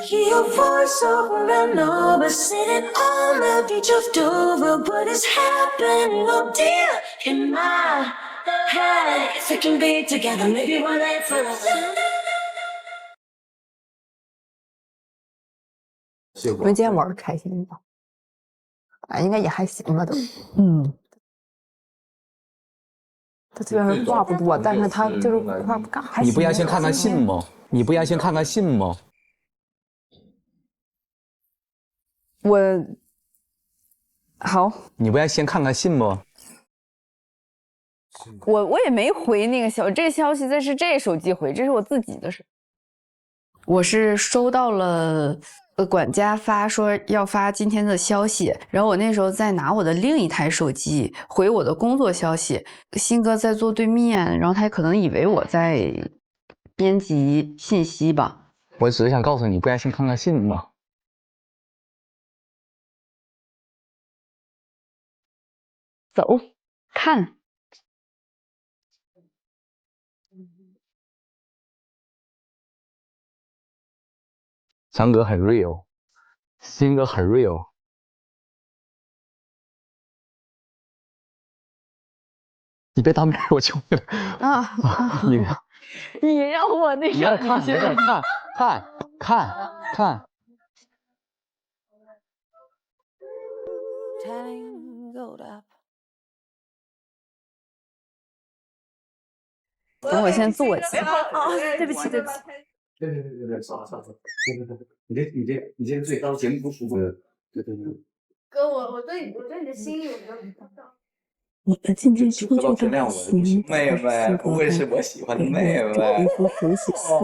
hear your voice over and over, sitting on the beach of Dover. What is happening, oh dear, in my head? If we can be together, maybe one day forever. 你们今天玩的开心吗？啊，应该也还行吧，都。他虽然话不多，但是他就是话不干。你不要先看看信吗？你不要先看看信吗？好，你不要先看看信吗？我也没回那个这消息，这是这手机回，这是我自己的事。我是收到了管家发说要发今天的消息，然后我那时候在拿我的另一台手机回我的工作消息，新哥在坐对面，然后他可能以为我在编辑信息吧。我只是想告诉你，不要先看看信吗？走，看。张哥很 real， 新哥很 real。你别当面，我求你了啊！你让我那你要看，看。等我先坐起。对不起。对，你这最高节目不服对。哥，我对你的心意我都我的今天出去的行，妹妹不会是我喜欢的妹妹。一幅手写信，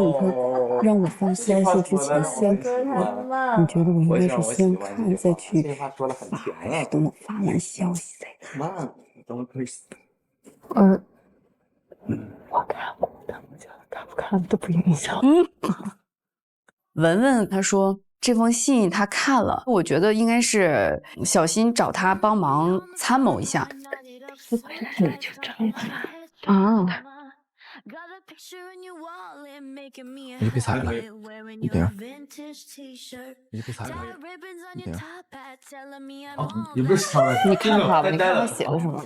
让我发消息之前先看。你觉得我应该是先看再去发，还是等我发完消息再看？妈，等我可以。我看过，他们家看不看都不影响。文文他说这封信他看了，我觉得应该是小新找他帮忙参谋一下。就这样啊。你别踩了，一点。你别踩了，一点。你不是想了？你看他吧，你看他写的什么？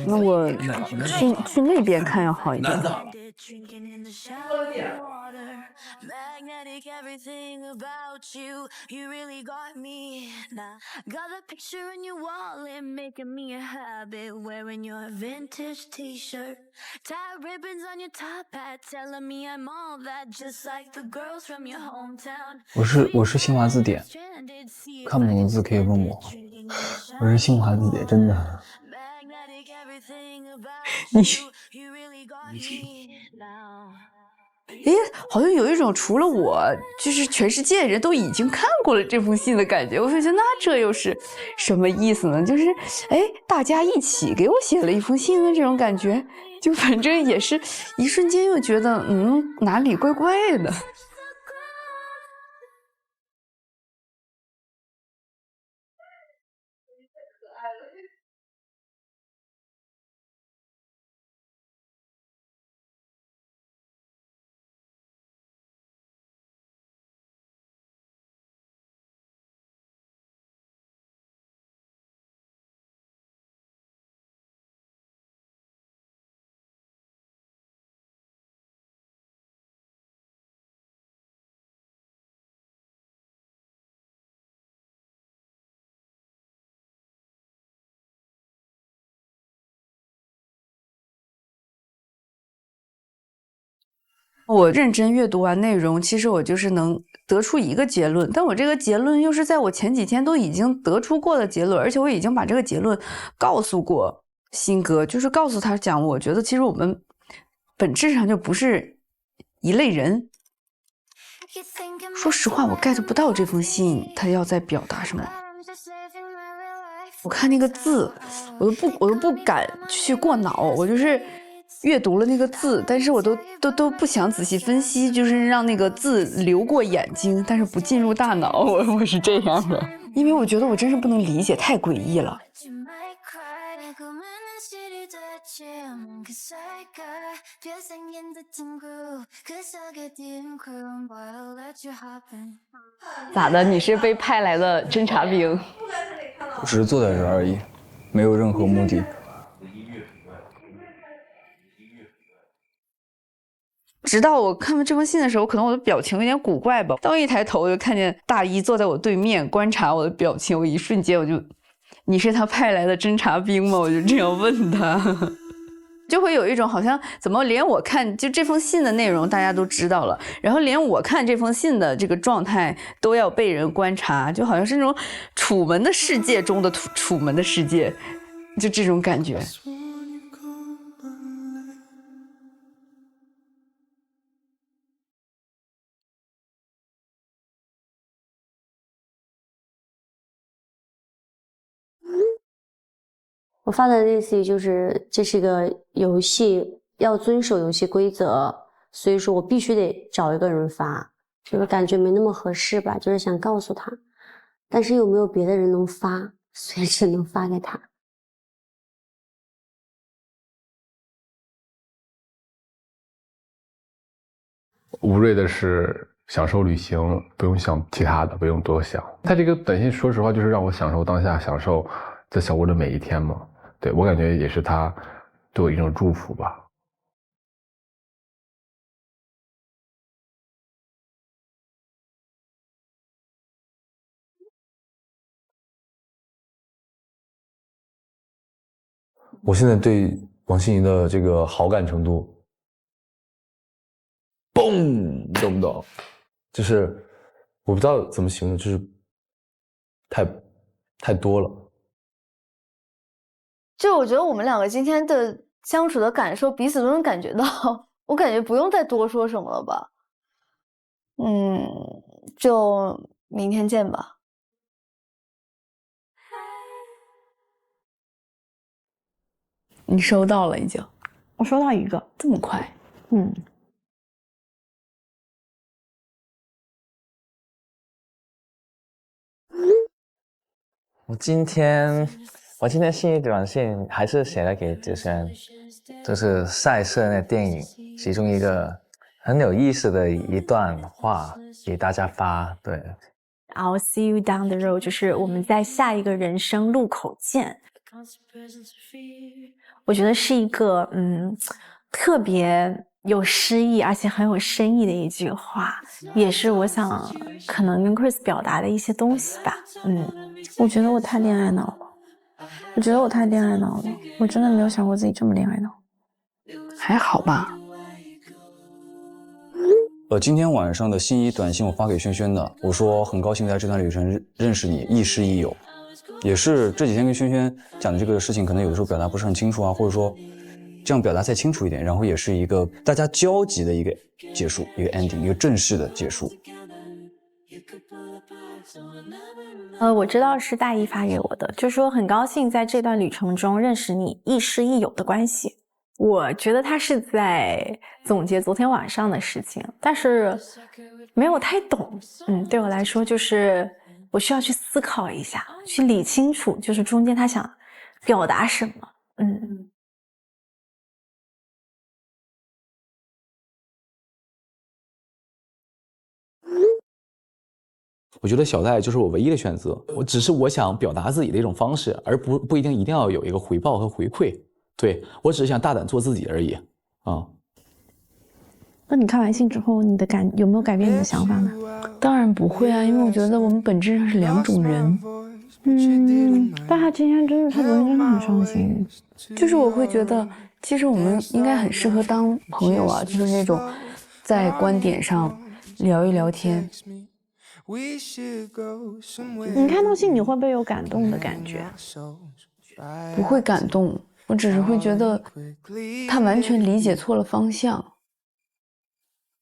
那我去那边看要好一点。Magnetic everything about you, you really got me. Now, got a picture in your wallet, making me a habit, wearing your vintage t-shirt. Tie ribbons on your top hat, telling me I'm all that, just like the girls from your hometown. 我是新华字典，看不懂的字可以问我。我是新华字典，真的。你哎，好像有一种除了我，就是全世界人都已经看过了这封信的感觉。我就觉得，那这又是什么意思呢？就是哎，大家一起给我写了一封信的这种感觉，就反正也是一瞬间又觉得，哪里怪怪的。我认真阅读完内容，其实我就是能得出一个结论，但我这个结论又是在我前几天都已经得出过的结论，而且我已经把这个结论告诉过新哥，就是告诉他讲，我觉得其实我们本质上就不是一类人。说实话，我 get 不到这封信他要在表达什么。我看那个字，我都不敢去过脑，我就是阅读了那个字，但是我都不想仔细分析，就是让那个字流过眼睛，但是不进入大脑。我是这样的，因为我觉得我真是不能理解，太诡异了。咋的？你是被派来的侦察兵？我只是坐在这儿而已，没有任何目的。直到我看完这封信的时候，可能我的表情有点古怪吧。当我一抬头，就看见大一坐在我对面观察我的表情，我一瞬间我就，你是他派来的侦察兵吗？我就这样问他，就会有一种好像怎么连我看就这封信的内容大家都知道了，然后连我看这封信的这个状态都要被人观察，就好像是那种楚门的世界中的楚门的世界，就这种感觉。我发的类似于就是这是一个游戏，要遵守游戏规则，所以说我必须得找一个人发，就是感觉没那么合适吧，就是想告诉他，但是又没有别的人能发，所以只能发给他。吴瑞的是享受旅行，不用想其他的，不用多想。他这个短信说实话就是让我享受当下，享受在小屋的每一天嘛。对，我感觉也是他对我一种祝福吧。我现在对王心怡的这个好感程度，嘣，你懂不懂？就是我不知道怎么形容，就是太多了。就我觉得我们两个今天的相处的感受，彼此都能感觉到。我感觉不用再多说什么了吧。就明天见吧。你收到了已经？我收到一个，这么快？我今天信息短信还是写了给子轩，就是赛色那电影其中一个很有意思的一段话给大家发。对 ，I'll see you down the road， 就是我们在下一个人生路口见。我觉得是一个特别有诗意而且很有深意的一句话，也是我想可能跟 Chris 表达的一些东西吧。我觉得我太恋爱脑了，我真的没有想过自己这么恋爱脑。还好吧。今天晚上的信息短信我发给轩轩的，我说很高兴在这段旅程认识你，亦师亦友。也是这几天跟轩轩讲的这个事情，可能有的时候表达不是很清楚啊，或者说这样表达再清楚一点，然后也是一个大家交集的一个结束，一个 ending， 一个正式的结束。我知道是大一发给我的，就说很高兴在这段旅程中认识你，亦师亦友的关系。我觉得他是在总结昨天晚上的事情，但是没有太懂。对我来说就是我需要去思考一下，去理清楚，就是中间他想表达什么。我觉得小戴就是我唯一的选择，只是我想表达自己的一种方式，而不一定要有一个回报和回馈。对，我只是想大胆做自己而已啊。那你看完信之后，有没有改变你的想法呢？当然不会啊，因为我觉得我们本质上是两种人。但他昨天真的很伤心，就是我会觉得，其实我们应该很适合当朋友啊，就是那种在观点上聊一聊天。你看到信你会不会有感动的感觉？不会感动，我只是会觉得他完全理解错了方向，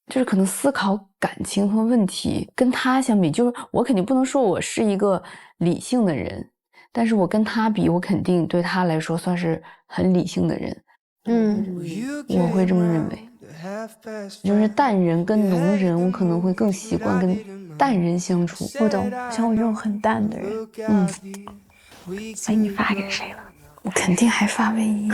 就是可能思考感情和问题跟他相比，就是我肯定不能说我是一个理性的人，但是我跟他比，我肯定对他来说算是很理性的人。我会这么认为，就是淡人跟浓人，我可能会更习惯跟淡人相处。我懂，像我这种很淡的人。所以你发给谁了？我肯定还发卫衣。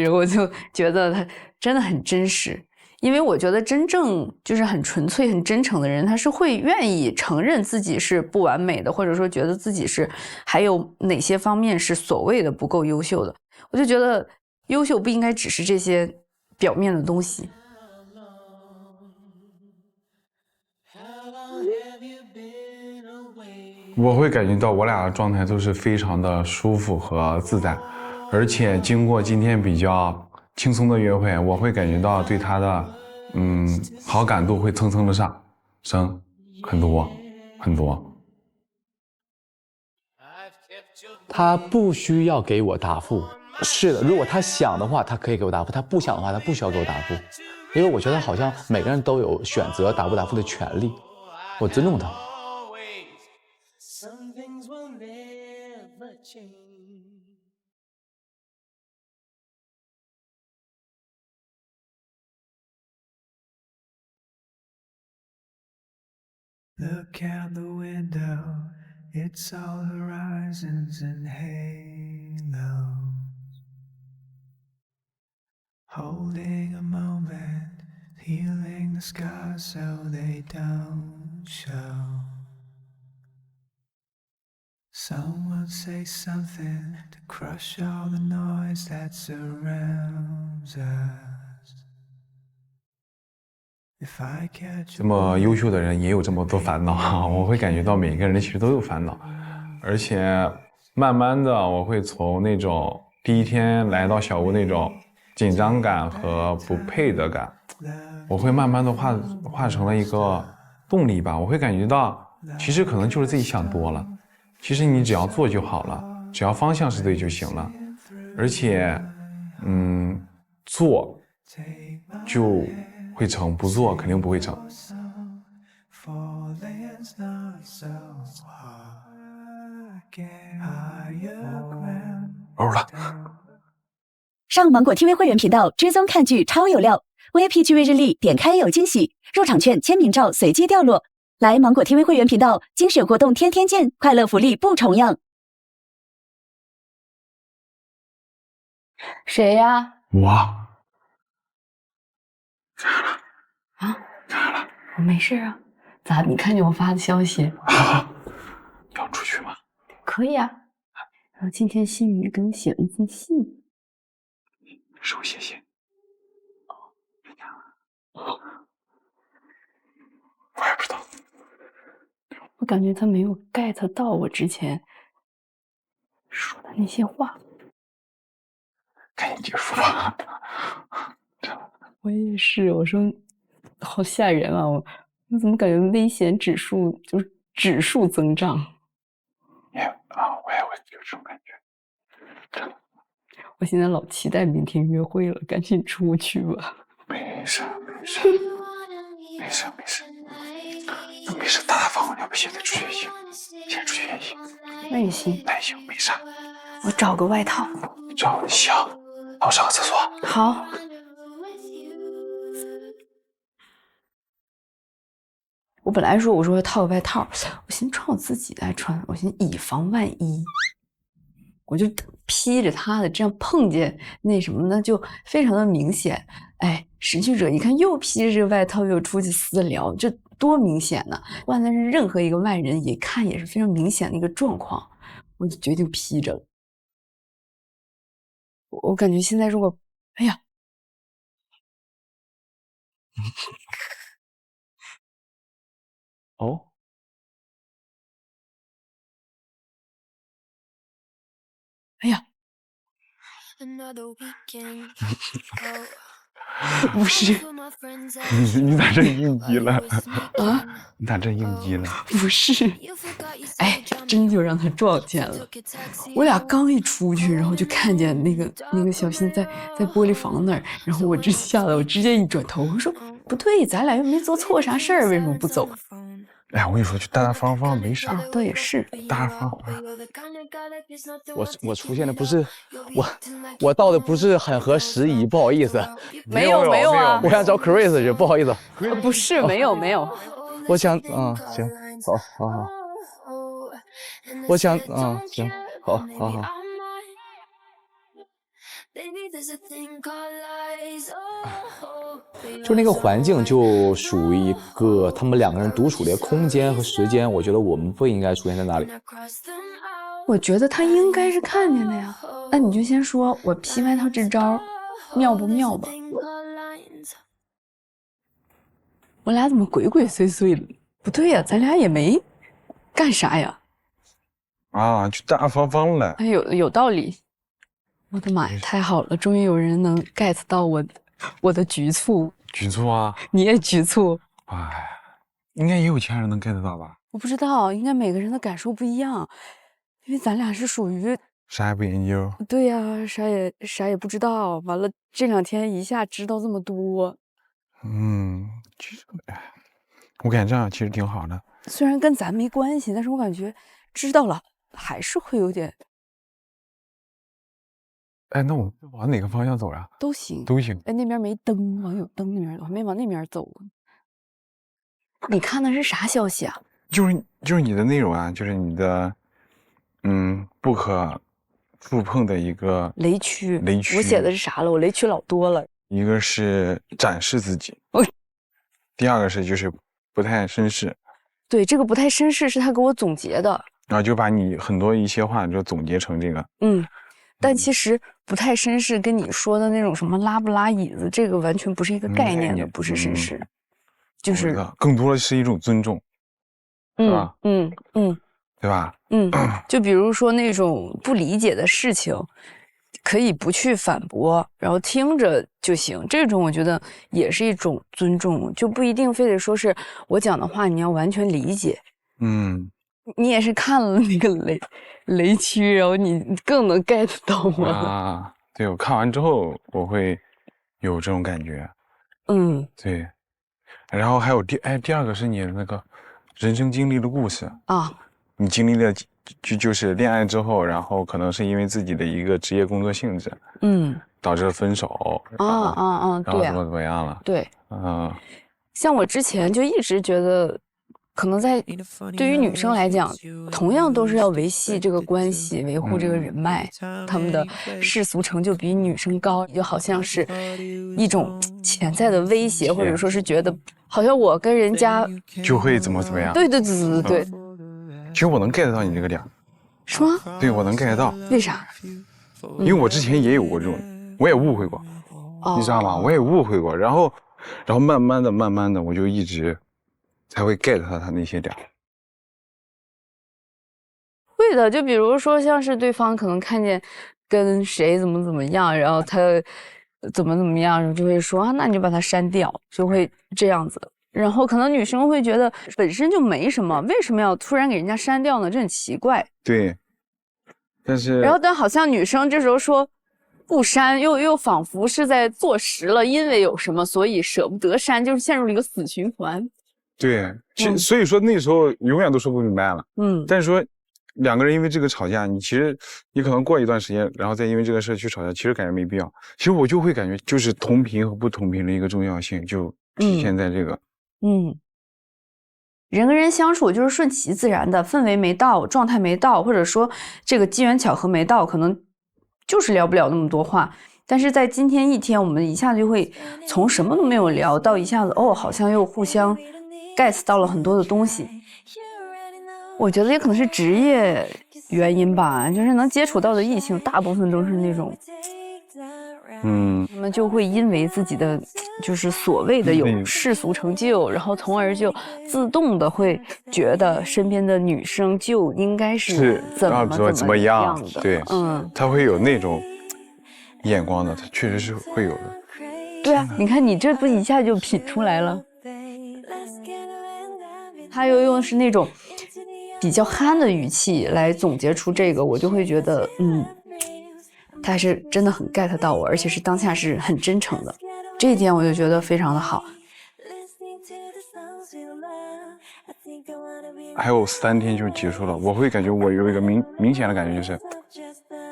我就觉得他真的很真实，因为我觉得真正就是很纯粹、很真诚的人，他是会愿意承认自己是不完美的，或者说觉得自己是还有哪些方面是所谓的不够优秀的。我就觉得优秀不应该只是这些表面的东西。我会感觉到我俩的状态都是非常的舒服和自在，而且经过今天比较轻松的约会，我会感觉到对他的好感度会蹭蹭的上升很多很多。他不需要给我答复，是的，如果他想的话，他可以给我答复；他不想的话，他不需要给我答复，因为我觉得好像每个人都有选择答不答复的权利，我尊重他。Look out the window, it's all horizons and halos. Holding a moment, healing the scars so they don't show. Someone say something to crush all the noise that surrounds us. 这么优秀的人也有这么多烦恼，我会感觉到每个人其实都有烦恼，而且慢慢的我会从那种第一天来到小屋那种紧张感和不配得感，我会慢慢的化成了一个动力吧。我会感觉到其实可能就是自己想多了，其实你只要做就好了，只要方向是对就行了，而且做就会成，不做肯定不会成。欧了。上芒果 TV 会员频道追踪看剧超有料 ，VIP 剧位日历点开有惊喜，入场券签名照随机掉落。来芒果 TV 会员频道，精选活动天天见，快乐福利不重样。谁呀？我。啊？咋了？我没事啊。咋？你看见我发的消息？要出去吗？可以啊。然后今天新宇给我写了一封信。手写信。我也不知道。我感觉他没有 get 到我之前说的那些话。赶紧结束吧。我也是，我说好吓人啊！我怎么感觉危险指数就是指数增长？我也会有这种感觉。我现在老期待明天约会了，赶紧出去吧。没事，大大方方，要不现在出去也行，现在出去也行。那也行，没事。我找个外套。行，那我上个厕所。好。我本来说我说要套个外套，我寻思穿我自己来穿，我寻思以防万一，我就披着它的，这样碰见那什么呢，就非常的明显。哎，失去者一看又披着这个外套又出去私聊，这多明显呢！换的是任何一个外人一看也是非常明显的一个状况，我就决定披着了。我感觉现在如果，哎呀。哦，哎呀，不是，你咋这应激了？啊？你咋这应激了？不是，哎，真就让他撞见了。我俩刚一出去，然后就看见那个小新在玻璃房那儿，然后我这吓得我直接一转头，我说不对，咱俩又没做错啥事儿，为什么不走？哎，我跟你说，就大大方方没啥。倒也是，大大方方。我出现的不是我到的不是很合时宜，不好意思。没有啊，我想找 Chris 去，不好意思。不是，没有。我想，行，走，好。我想啊，行，好，好，好。就那个环境就属于一个他们两个人独处的空间和时间，我觉得我们不应该出现在那里。我觉得他应该是看见的呀。那你就先说我劈歪他这招妙不妙吧？我俩怎么鬼鬼祟祟的？不对呀，咱俩也没干啥呀。啊，就大方方了。哎，有道理。我的妈呀，太好了，终于有人能 get 到我的局促。局促啊？你也局促？哎，应该也有其他人能 get 到吧？我不知道，应该每个人的感受不一样，因为咱俩是属于啥也不研究。对呀，啥也不知道。完了，这2天一下知道这么多。其实，我感觉这样其实挺好的。虽然跟咱没关系，但是我感觉知道了还是会有点。哎，那我们往哪个方向走呀？都行，都行。哎，那边没灯，往有灯那边，我还没往那边走。你看的是啥消息啊？就是你的内容啊，就是你的，不可触碰的一个雷区。雷区。我写的是啥了？我雷区老多了。一个是展示自己，第二个是就是不太绅士。对，这个不太绅士是他给我总结的，然后就把你很多一些话就总结成这个。但其实不太绅士跟你说的那种什么拉不拉椅子，这个完全不是一个概念的，不是绅士，就是更多的是一种尊重，是吧？对吧？就比如说那种不理解的事情，可以不去反驳，然后听着就行。这种我觉得也是一种尊重，就不一定非得说是我讲的话你要完全理解。你也是看了那个雷区，然后你更能 get 到我了啊。对，我看完之后我会有这种感觉。对。然后还有第二个是你的那个人生经历的故事啊。你经历了就是恋爱之后，然后可能是因为自己的一个职业工作性质，导致了分手。对，然后怎么样了？对，像我之前就一直觉得。可能在对于女生来讲，同样都是要维系这个关系，维护这个人脉，他们的世俗成就比女生高，就好像是一种潜在的威胁，或者说是觉得好像我跟人家就会怎么样。对。其实我能 get 到你这个点，是吗？对，我能 get 到。为啥？因为我之前也有过这种，我也误会过，你知道吗？我也误会过，然后慢慢的，我就一直。才会 get 到他那些点。会的，就比如说像是对方可能看见跟谁怎么样，然后他怎么样，然后就会说啊，那你就把他删掉，就会这样子。然后可能女生会觉得本身就没什么，为什么要突然给人家删掉呢？这很奇怪。对，但是然后但好像女生这时候说不删，又仿佛是在坐实了，因为有什么所以舍不得删，就是陷入了一个死循环。对，所以说那时候永远都说不明白了。但是说两个人因为这个吵架，你可能过一段时间，然后再因为这个事去吵架，其实感觉没必要。其实我就会感觉，就是同频和不同频的一个重要性，就体现在这个。人跟人相处就是顺其自然的，氛围没到，状态没到，或者说这个机缘巧合没到，可能就是聊不了那么多话。但是在今天一天，我们一下就会从什么都没有聊到一下子好像又互相 get 到了很多的东西。我觉得也可能是职业原因吧，就是能接触到的异性大部分都是那种他们就会因为自己的就是所谓的有世俗成就，然后从而就自动的会觉得身边的女生就应该是怎么样的。对，他会有那种眼光的，他确实是会有的。对啊，你看你这不一下就品出来了。他又用的是那种比较憨的语气来总结出这个，我就会觉得他是真的很 get 到我，而且是当下是很真诚的，这一点我就觉得非常的好。还有3天就结束了，我会感觉我有一个明显的感觉，就是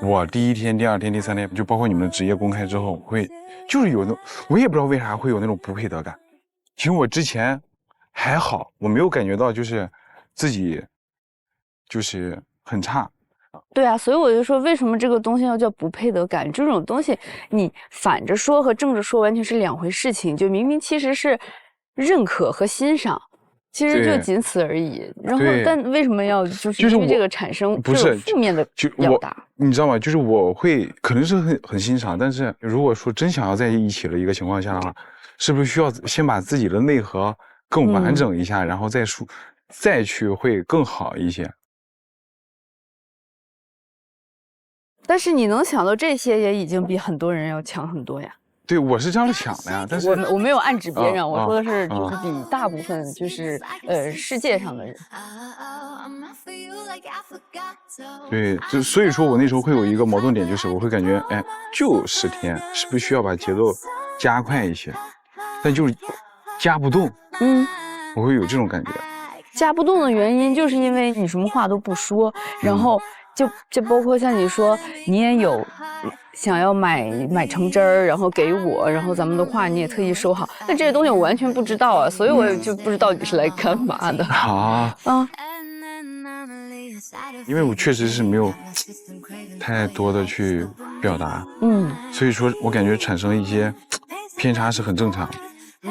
我第1天、第2天、第3天，就包括你们的职业公开之后，会就是有我也不知道为啥会有那种不配得感。其实我之前还好，我没有感觉到就是自己就是很差。对啊，所以我就说，为什么这个东西要叫不配得感？这种东西，你反着说和正着说完全是两回事情。就明明其实是认可和欣赏，其实就仅此而已。然后，但为什么要就是因为这个产生不是负面的表达？你知道吗？就是我会可能是很欣赏，但是如果说真想要在一起的一个情况下的话，是不是需要先把自己的内核更完整一下，然后再去会更好一些？但是你能想到这些，也已经比很多人要强很多呀。对，我是这样想的呀。但是我没有暗指别人，我说的是就是比大部分就是世界上的人。对，就所以说我那时候会有一个矛盾点，就是我会感觉，哎，就10天，是不是需要把节奏加快一些？但就是加不动。我会有这种感觉。加不动的原因就是因为你什么话都不说，然后。就包括像你说，你也有想要买橙汁儿，然后给我，然后咱们的话你也特意收好，但这些东西我完全不知道啊，所以我就不知道你是来干嘛的。因为我确实是没有太多的去表达，所以说我感觉产生一些偏差是很正常的。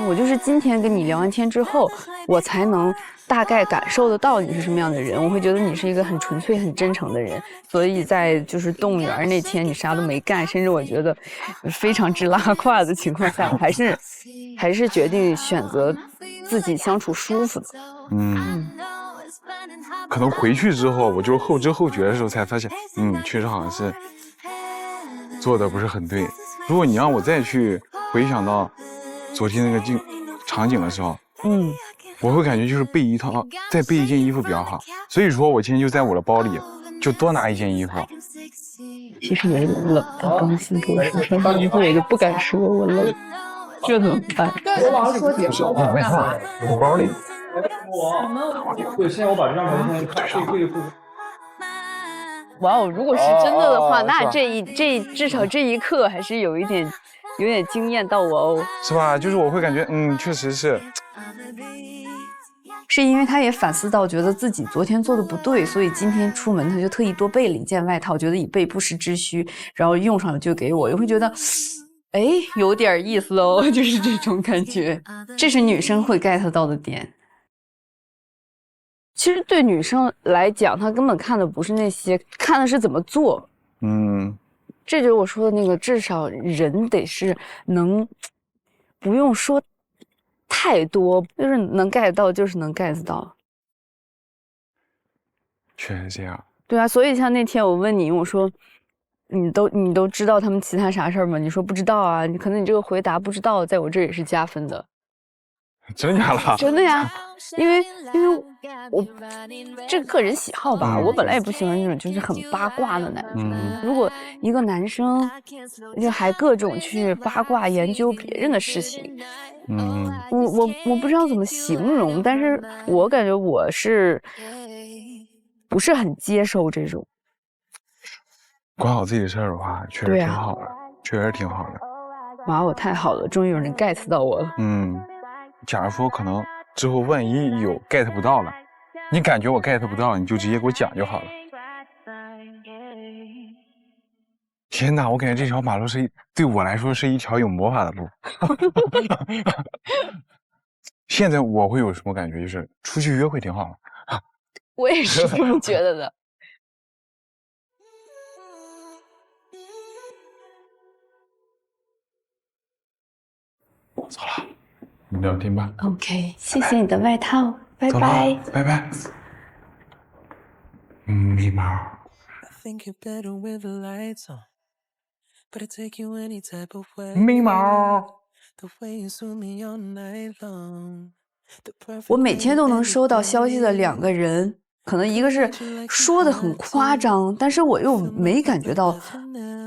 我就是今天跟你聊完天之后，我才能大概感受得到你是什么样的人，我会觉得你是一个很纯粹、很真诚的人。所以在就是动物园那天，你啥都没干，甚至我觉得非常直拉胯的情况下，还是决定选择自己相处舒服的。可能回去之后，我就是后知后觉的时候才发现，确实好像是做的不是很对。如果你让我再去回想到昨天那个场景的时候，我会感觉就是再备一件衣服比较好。所以说我今天就在我的包里就多拿一件衣服。其实也冷，他刚新跟我说穿衣服，我就不敢说我冷，这怎么办？我马上说解释。没事，我包里。对，现在我把这张照片看，这个。哇哦，如果是真的的话，那至少这一刻还是有点惊艳到我哦。是吧？就是我会感觉，确实是。是因为他也反思到，觉得自己昨天做的不对，所以今天出门他就特意多备了一件外套，觉得以备不时之需，然后用上了就给我，也会觉得，哎，有点意思哦，就是这种感觉。这是女生会 get 到的点。其实对女生来讲，她根本看的不是那些，看的是怎么做。这就是我说的那个，至少人得是能不用说太多，就是能 get 到，就是能 get 到。确实这样。对啊，所以像那天我问你，我说你都知道他们其他啥事儿吗？你说不知道啊，可能你这个回答不知道，在我这也是加分的。真的假的？真的呀，因为我这个个人喜好吧，我本来也不喜欢那种就是很八卦的男生。如果一个男生就还各种去八卦研究别人的事情，我不知道怎么形容，但是我感觉我是不是很接受这种。管好自己的事儿的话，确实挺好的，确实挺好的。哇，我太好了，终于有人 get 到我了。假如说可能之后万一有 get 不到了，你感觉我 get 不到，你就直接给我讲就好了。天哪，我感觉这条马路对我来说是一条有魔法的路。现在我会有什么感觉？就是出去约会挺好的。我也是这么觉得的。我走了。你聊天吧。OK， 谢谢你的外套，拜拜，拜拜。咪猫。咪猫。我每天都能收到消息的2个人，可能一个是说的很夸张，但是我又没感觉到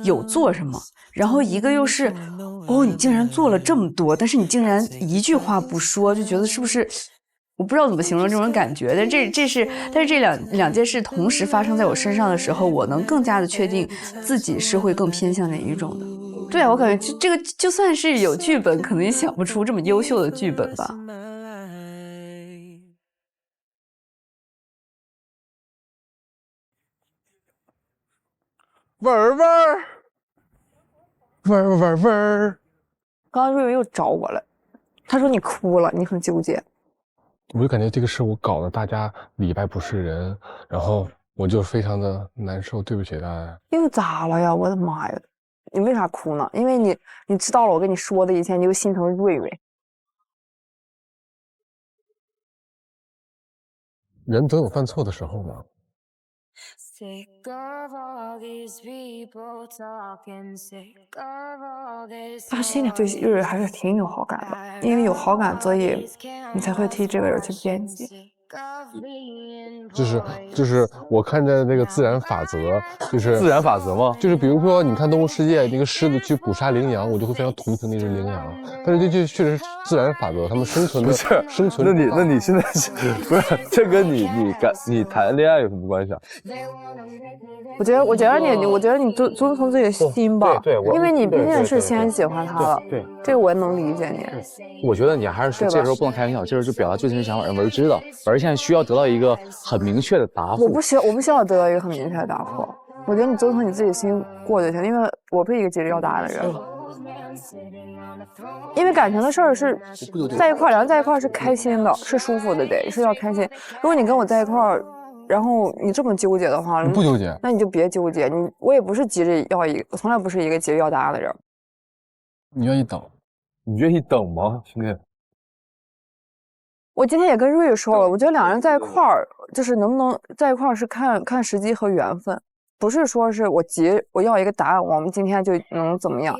有做什么，然后一个又是你竟然做了这么多，但是你竟然一句话不说，就觉得是不是我不知道怎么形容这种感觉。但是这两件事同时发生在我身上的时候，我能更加的确定自己是会更偏向哪一种的。对啊，我感觉这个就算是有剧本，可能也想不出这么优秀的剧本吧。味。刚刚瑞文又找我了，他说你哭了，你很纠结。我就感觉这个事我搞得大家里外不是人，然后我就非常的难受，对不起大家。又咋了呀？我的妈呀！你为啥哭呢？因为你知道了我跟你说的一切，你就心疼瑞瑞。人总有犯错的时候嘛。他心里对瑞瑞还是挺有好感的，因为有好感，所以你才会替这个人去辩解。就是我看着那个自然法则，就是自然法则吗？就是比如说，你看《动物世界》那个狮子去捕杀羚羊，我就会非常同情那只羚羊。但是这确实是自然法则，他们生存的生存。那你现在是不是这跟你谈恋爱有什么关系啊？我觉得你遵从自己的心吧，对，因为你毕竟是先喜欢他了，对，这个我能理解你。我觉得你还是说这时候不能开玩笑，这时候就表达最真实想法，让文知道，而现在需要得到一个很明确的答复。我不需要得到一个很明确的答复，我觉得你遵从你自己心过就行，因为我不是一个急着要答案的人。因为感情的事儿是在一块儿，两人在一块儿是开心的，是舒服的，得是要开心。如果你跟我在一块儿，然后你这么纠结的话，你不纠结，那你就别纠结。我也不是急着要我从来不是一个急着要答案的人。你愿意等？你愿意等吗，兄弟？我今天也跟瑞瑞说了，我觉得两人在一块儿，就是能不能在一块儿是看时机和缘分，不是说是我要一个答案，我们今天就能怎么样。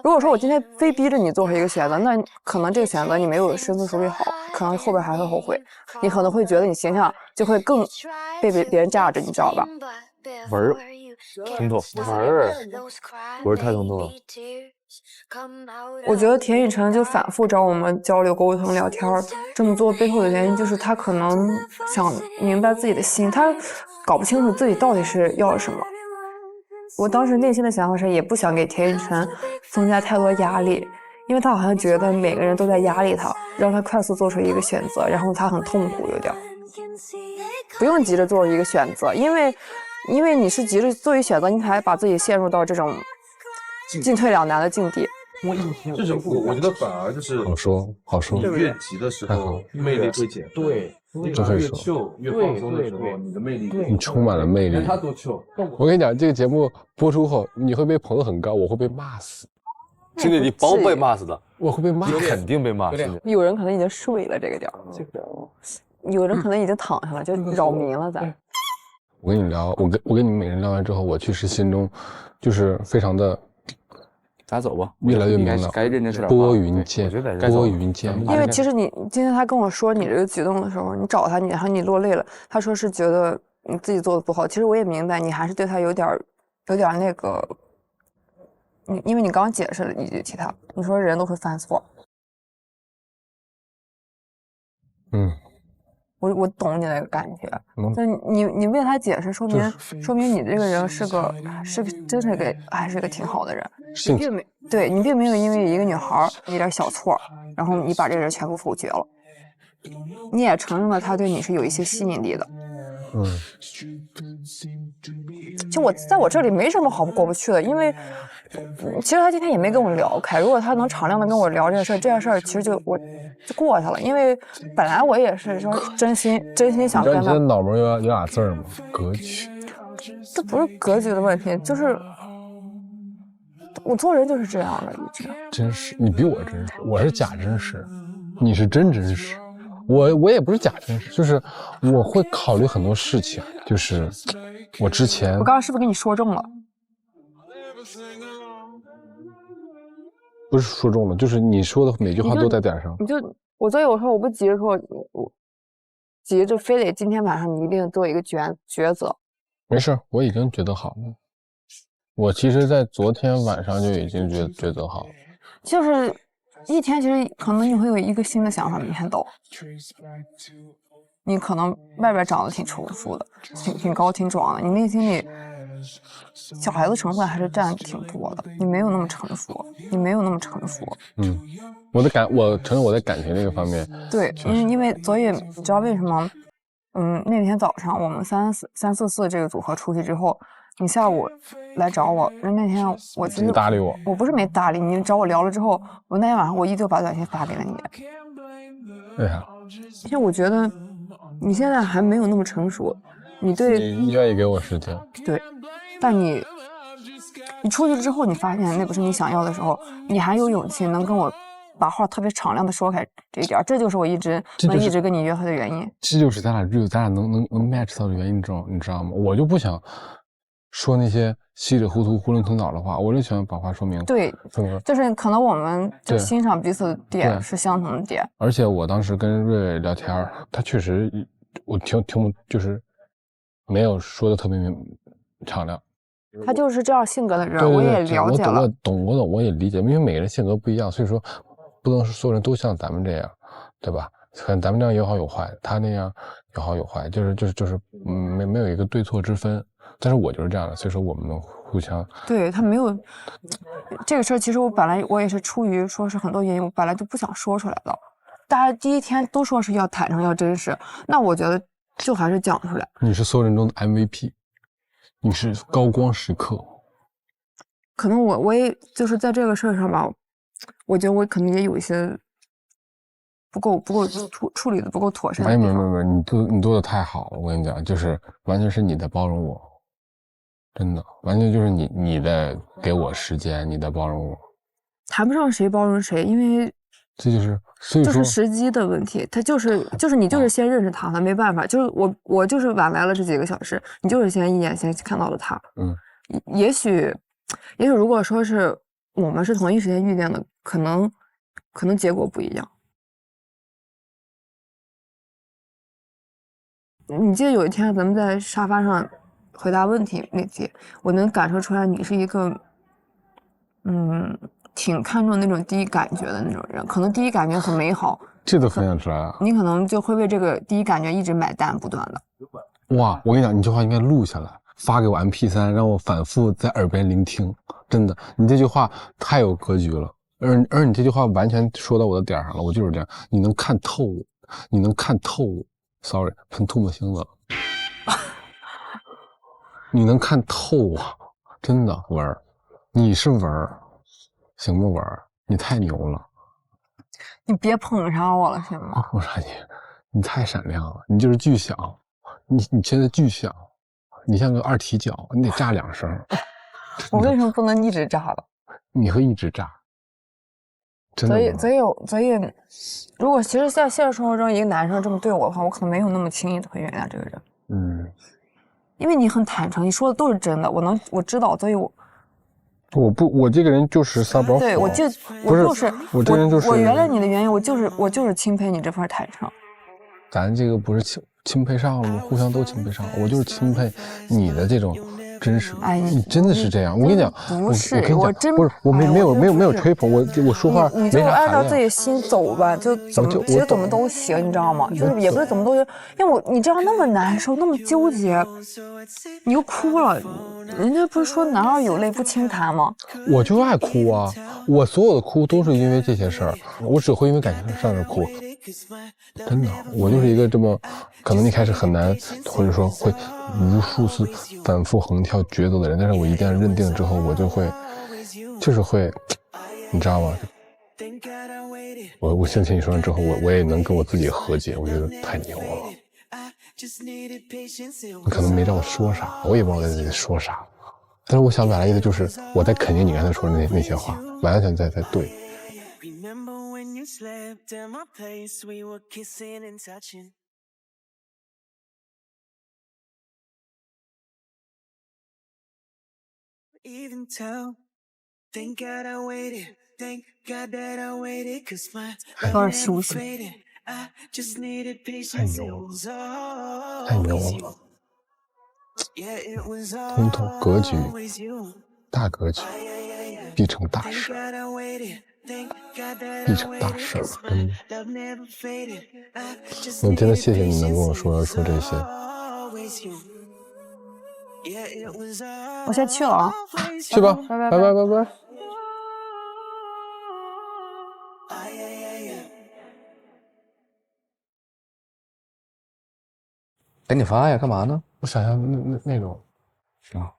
如果说我今天非逼着你做出一个选择，那可能这个选择你没有深思熟虑好，可能后边还会后悔，你可能会觉得你形象就会更被别人架着，你知道吧？文通透，文太通透了。我觉得田雨辰就反复找我们交流沟通聊天，这么做背后的原因就是他可能想明白自己的心，他搞不清楚自己到底是要什么。我当时内心的想法是也不想给田雨辰增加太多压力，因为他好像觉得每个人都在压力他，让他快速做出一个选择，然后他很痛苦，有点不用急着做一个选择，因为你是急着做一选择，你才把自己陷入到这种进退两难的境地。就是我觉得反而就是好说，你越急的时候魅力会减，对，你反而越chill越放松的时候，你的魅力你充满了魅力。他多chill。我跟你讲，这个节目播出后，你会被捧得很高，我会被骂死。兄弟，你包被骂死的，我会被骂，你肯定被骂死。有人可能已经睡了这个点儿，有人可能已经躺下了，就扰民了咱。我跟你聊，我跟你们每人聊完之后，我其实心中就是非常的。咱走吧，越来越明了。该认真说点话。拨云见，拨云见。因为其实你今天他跟我说你这个举动的时候，你找他，然后你落泪了，他说是觉得你自己做的不好。其实我也明白，你还是对他有点那个，因为你刚解释了一句替他，你说人都会犯错。我懂你那个感觉，就你为他解释，说明你这个人是真是个还是个挺好的人。你并没有因为一个女孩一点小错，然后你把这个人全部否决了。你也承认了他对你是有一些吸引力的。就在我这里没什么好过不去的，因为其实他今天也没跟我聊开。如果他能敞亮的跟我聊这件事儿，其实就过去了。因为本来我也是说真心想跟他。你知道你脑门有俩字吗？格局。这不是格局的问题，就是我做人就是这样的，一直。真实，你比我真实，我是假真实，你是真实。我也不是假真实，就是我会考虑很多事情，就是我之前。我刚刚是不是跟你说中了？不是说中了，就是你说的每句话都在点上。所以我说我不急着说，我急着非得今天晚上你一定做一个抉择。没事，我已经抉择好了。我其实在昨天晚上就已经抉择好了。就是一天，其实可能你会有一个新的想法，每天都。你可能外边长得挺成熟的，挺高挺壮的，你内心里小孩子成分还是占挺多的。你没有那么成熟。我承认我在感情这个方面。对，因为所以你知道为什么那天早上我们344这个组合出去之后，你下午来找我，那天我其实你搭理我，我不是没搭理你，找我聊了之后，我那天晚上我依旧把短信发给了你。为啥？因为我觉得你现在还没有那么成熟，你对你愿意给我时间，对，但你出去之后，你发现那不是你想要的时候，你还有勇气能跟我把话特别敞亮的说开这一点，这就是我一直跟你约会的原因。这就是咱俩能 match 到的原因，你知道吗？我就不想说那些稀里糊涂、囫囵吞枣的话，我就喜欢把话说明白。对，就是可能我们就欣赏彼此的点是相同的点。而且我当时跟瑞瑞聊天，他确实我听就是没有说的特别敞亮。他就是这样性格的人，我也了解了。我懂，我也理解，因为每个人性格不一样，所以说不能所有人都像咱们这样，对吧？可能咱们这样有好有坏，他那样有好有坏，就是没有一个对错之分。但是我就是这样的，所以说我们能互相。对，他没有这个事儿，其实我也是出于说是很多原因，我本来就不想说出来的。大家第一天都说是要坦诚要真实，那我觉得就还是讲出来。你是所有人中的 MVP。你是高光时刻，可能我也就是在这个事儿上吧，我觉得我可能也有一些不够处理的不够妥善的地方。没，你做的太好了，我跟你讲，就是完全是你在包容我，真的，完全就是你在给我时间，你在包容我，谈不上谁包容谁，因为这就是所以说就是时机的问题，他就是你就是先认识他了，没办法，就是我就是晚来了这几个小时，你就是先一眼先看到了他，也许如果说是我们是同一时间遇见的，可能结果不一样。你记得有一天咱们在沙发上回答问题那节，我能感受出来你是一个挺看重那种第一感觉的那种人，可能第一感觉很美好，这都分享出来了，你可能就会为这个第一感觉一直买单，不断的。哇，我跟你讲，你这话应该录下来，发给我 MP3，让我反复在耳边聆听。真的，你这句话太有格局了，而你这句话完全说到我的点上了，我就是这样，你能看透我，你能看透我。Sorry， 喷唾沫星子了，你能看透我，真的文儿，你是文儿。行吗，文儿？你太牛了！你别捧上我了，行吗？我说你太闪亮了，你就是巨响，你现在巨响，你像个二踢脚，你得炸2声。我为什么不能一直炸了？你会一直炸，真的。所以，如果其实在现实生活中一个男生这么对我的话，我可能没有那么轻易的会原谅这个人。因为你很坦诚，你说的都是真的，我知道，所以我这个人就是撒包火。对，我这个人就是我原谅你的原因，我就是钦佩你这份坦诚。咱这个不是钦佩上了吗？互相都钦佩上了，我就是钦佩你的这种真实。哎，你真的是这样，我跟你讲，不是，我真不是，我没有吹捧，我说话你就按照自己心走吧，就怎么其实怎么都行，你知道吗？就是也不是怎么都行，因为你这样那么难受，那么纠结，你又哭了。人家不是说男儿有泪不轻弹吗？我就爱哭啊！我所有的哭都是因为这些事儿，我只会因为感情上的哭。真的，我就是一个这么可能一开始很难，或者说会无数次反复横跳抉择的人，但是我一旦认定之后，我就是会，你知道吗？我相信你说完之后，我也能跟我自己和解，我觉得太牛了。你可能没让我说啥，我也不知道我在这里说啥，但是我想表达意思就是我在肯定你刚才说的那些话，完全在对。早点休息。太牛了！通透格局，大格局必成大事，必成大事了，真的。我真的谢谢你能跟我说这些。我先去了啊，去吧，拜拜。赶紧发呀，干嘛呢？我想想那种啊。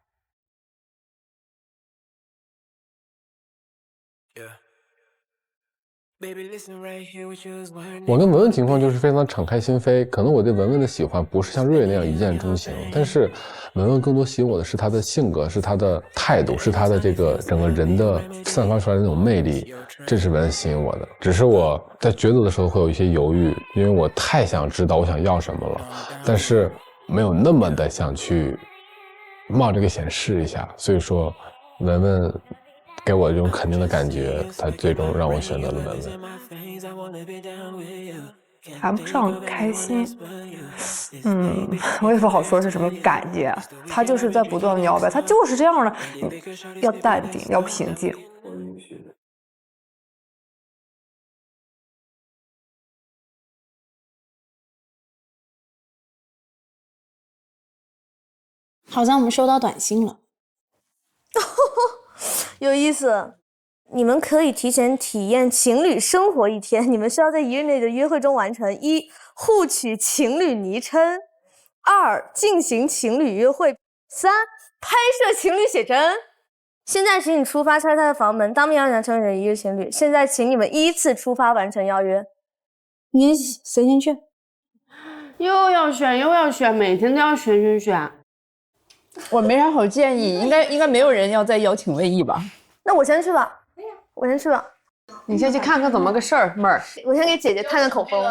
我跟文文情况就是非常敞开心扉，可能我对文文的喜欢不是像瑞瑞那样一见钟情，但是文文更多吸引我的是她的性格，是她的态度，是她的这个整个人的散发出来的那种魅力，这是文文吸引我的。只是我在抉择的时候会有一些犹豫，因为我太想知道我想要什么了，但是没有那么的想去冒这个险试一下，所以说文文给我这种肯定的感觉，他最终让我选择了文文。谈不上开心，我也不好说是什么感觉。他就是在不断的摇摆，他就是这样的，要淡定，要平静。好像我们收到短信了。有意思，你们可以提前体验情侣生活1天。你们需要在1日内的约会中完成：1. 互取情侣昵称；2. 进行情侣约会；3. 拍摄情侣写真。现在请你出发，拆他的房门，当面要想成为1日情侣。现在请你们依次出发完成邀约。你谁先去？又要选，每天都要选。我没啥好建议，应该没有人要再邀请魏毅吧？那我先去吧，你先去看看怎么个事儿，妹儿。我先给姐姐探个口风。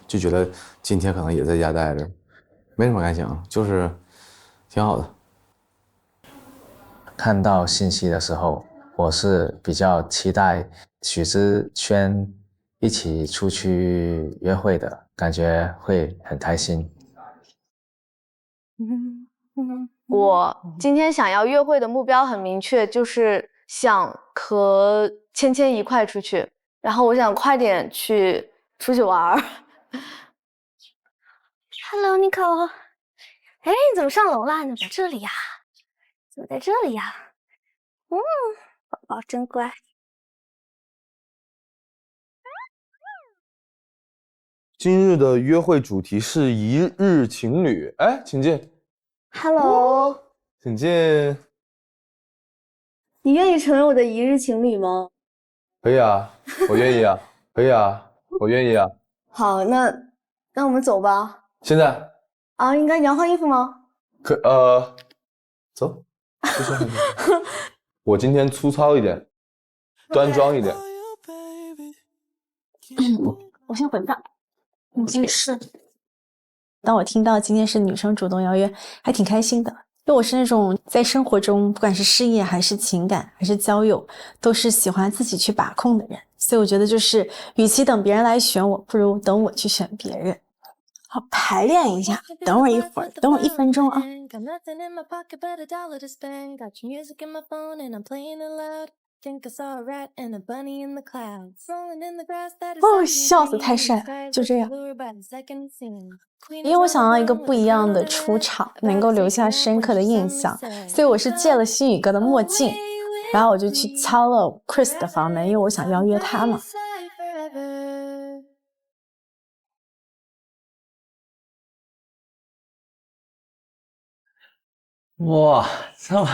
就觉得今天可能也在家待着，没什么感想，就是挺好的。看到信息的时候，我是比较期待许知轩一起出去约会的，感觉会很开心。我今天想要约会的目标很明确，就是想和芊芊一块出去，然后我想快点出去玩。Hello, Nico。哎，你怎么上楼啦？你怎么在这里呀？宝宝真乖。今日的约会主题是1日情侣。哎，请进。Hello。请进。你愿意成为我的1日情侣吗？可以啊，我愿意啊。可以啊，我愿意啊。好，那我们走吧。现在？啊，你要换衣服吗？走。我今天粗糙一点，端庄一点。我先回吧。你先试。当我听到今天是女生主动邀约，还挺开心的。因为我是那种在生活中，不管是事业还是情感还是交友，都是喜欢自己去把控的人。所以我觉得就是，与其等别人来选我，不如等我去选别人。好，排练一下，等我一会儿，等我1分钟啊。哦，笑死，太帅了，就这样。因为我想要一个不一样的出场，能够留下深刻的印象，所以我是借了星宇哥的墨镜，然后我就去敲了 Chris 的房门，因为我想邀约他嘛。哇，这么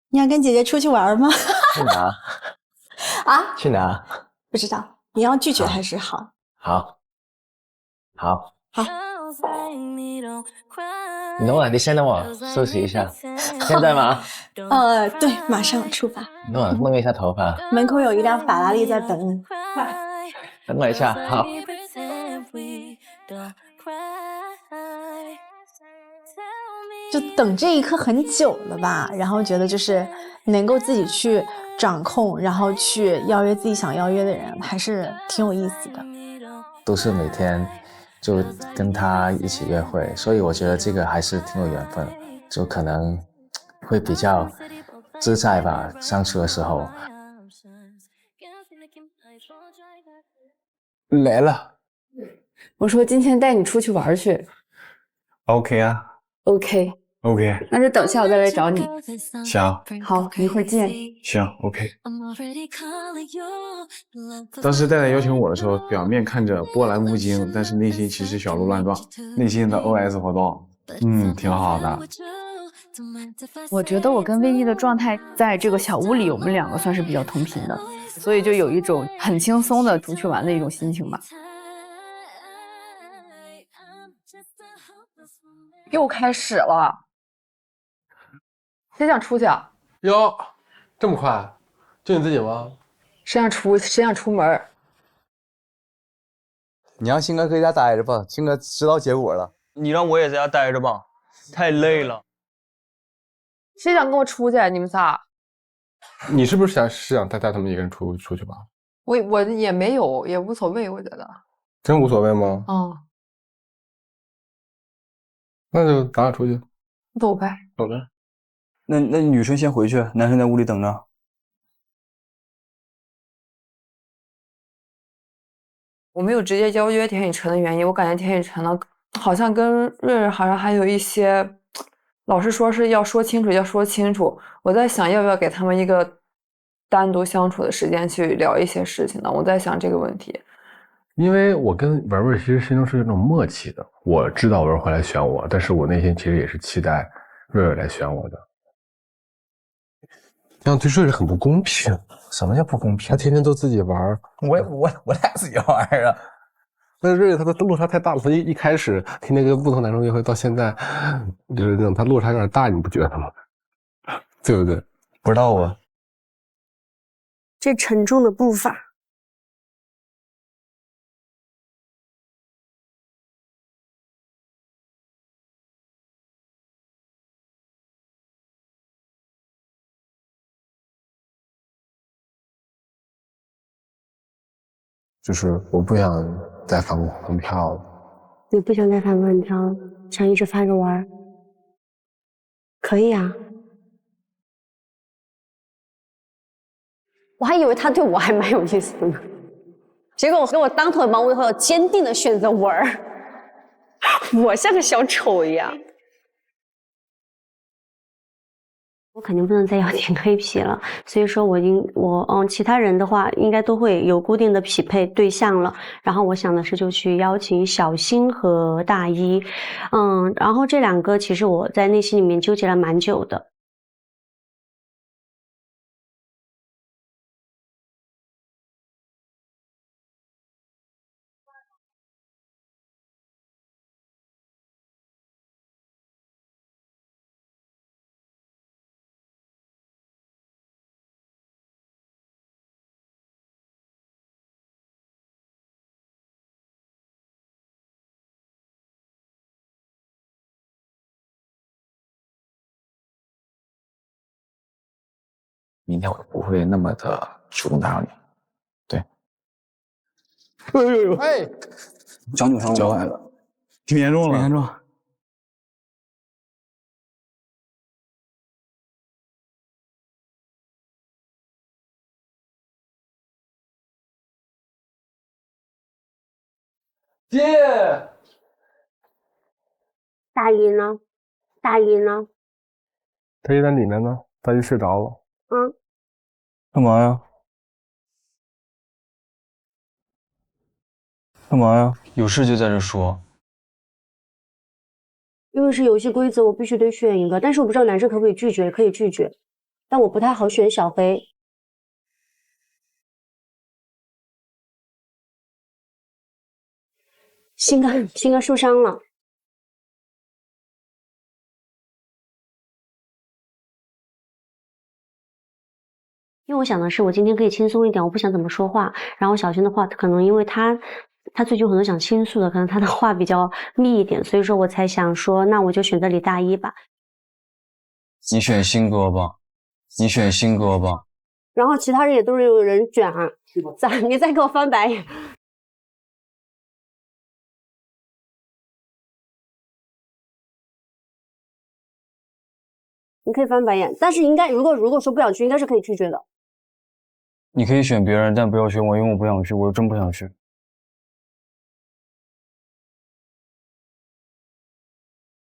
你要跟姐姐出去玩吗？去哪？啊？去哪？不知道，你要拒绝还是好？好。你等会儿，你先等我收拾一下。现在吗？对，马上出发。等我弄一下头发。门口有一辆法拉利在等你，快。等我一下，好。就等这一刻很久了吧，然后觉得就是能够自己去掌控，然后去邀约自己想邀约的人，还是挺有意思的。都是每天就跟他一起约会，所以我觉得这个还是挺有缘分，就可能会比较自在吧，相处的时候。来了。我说今天带你出去玩去。OK 啊。OK。OK，那就等下我再来找你。行，好，一会儿见。行 OK。当时戴戴邀请我的时候，表面看着波澜不惊，但是内心其实小鹿乱撞，内心的 OS 活动，挺好的。我觉得我跟薇妮的状态在这个小屋里，我们两个算是比较同频的，所以就有一种很轻松的出去玩的一种心情吧。又开始了。谁想出去啊？哟，这么快？就你自己吗？谁想出门？你让鑫哥搁家待着吧，鑫哥知道结果了。你让我也在家待着吧，太累了。谁想跟我出去？你们仨？你是不是想带他们一个人出去吧？我也没有，也无所谓，我觉得。真无所谓吗？嗯。那就咱俩出去。走呗。走呗。那女生先回去，男生在屋里等着。我没有直接邀约田雨辰的原因，我感觉田雨辰呢，好像跟瑞瑞好像还有一些，老是说是要说清楚。我在想，要不要给他们一个单独相处的时间去聊一些事情呢？我在想这个问题。因为我跟文文其实心中是有种默契的，我知道文文会来选我，但是我内心其实也是期待瑞瑞来选我的。这样对瑞瑞很不公平。什么叫不公平？他天天都自己玩，我俩自己玩啊。但是瑞瑞他的落差太大了，他一开始天天跟不同男生约会，到现在就是那种他落差有点大，你不觉得吗？对不对？不知道啊。这沉重的步伐。就是我不想再发过红票了。你不想再发红票，想一直发着玩，可以啊。我还以为他对我还蛮有意思的呢，结果给我当头一棒，我以后要坚定的选择玩，我像个小丑一样。我肯定不能再要点黑皮了，所以说其他人的话应该都会有固定的匹配对象了。然后我想的是就去邀请小新和大一，然后这两个其实我在内心里面纠结了蛮久的。明天我不会那么的主动打扰你。对。哎呦！哎，脚扭伤了，脚崴了，挺严重了。挺严重。姐，大一呢？大一呢？大一在里面呢，大一睡着了。干嘛呀？干嘛呀？有事就在这说。因为是游戏规则，我必须得选一个，但是我不知道男生可不可以拒绝，可以拒绝，但我不太好选小黑。鑫哥受伤了。因为我想的是，我今天可以轻松一点，我不想怎么说话。然后小新的话，可能因为他最近有很多想倾诉的，可能他的话比较密一点，所以说我才想说，那我就选择李大一吧。你选鑫哥吧，你选鑫哥吧。然后其他人也都是有人卷啊，你再给我翻白眼。你可以翻白眼，但是应该如果说不想去，应该是可以拒绝的。你可以选别人，但不要选我，因为我不想去，我真不想去。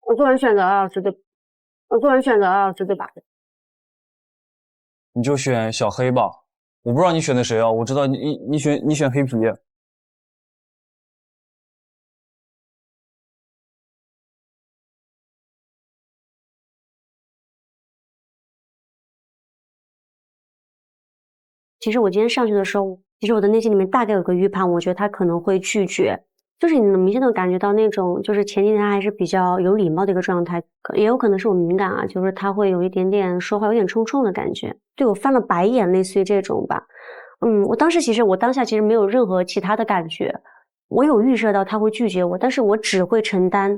我做完选择了，老师，对。我做完选择了，老师对吧？你就选小黑吧。我不知道你选的谁啊？我知道你选黑皮。其实我今天上去的时候，其实我的内心里面大概有个预判，我觉得他可能会拒绝。就是你能明显的感觉到那种，就是前几天还是比较有礼貌的一个状态，也有可能是我敏感啊，就是他会有一点点说话有点冲冲的感觉，对我翻了白眼，类似于这种吧。我当下其实没有任何其他的感觉，我有预设到他会拒绝我，但是我只会承担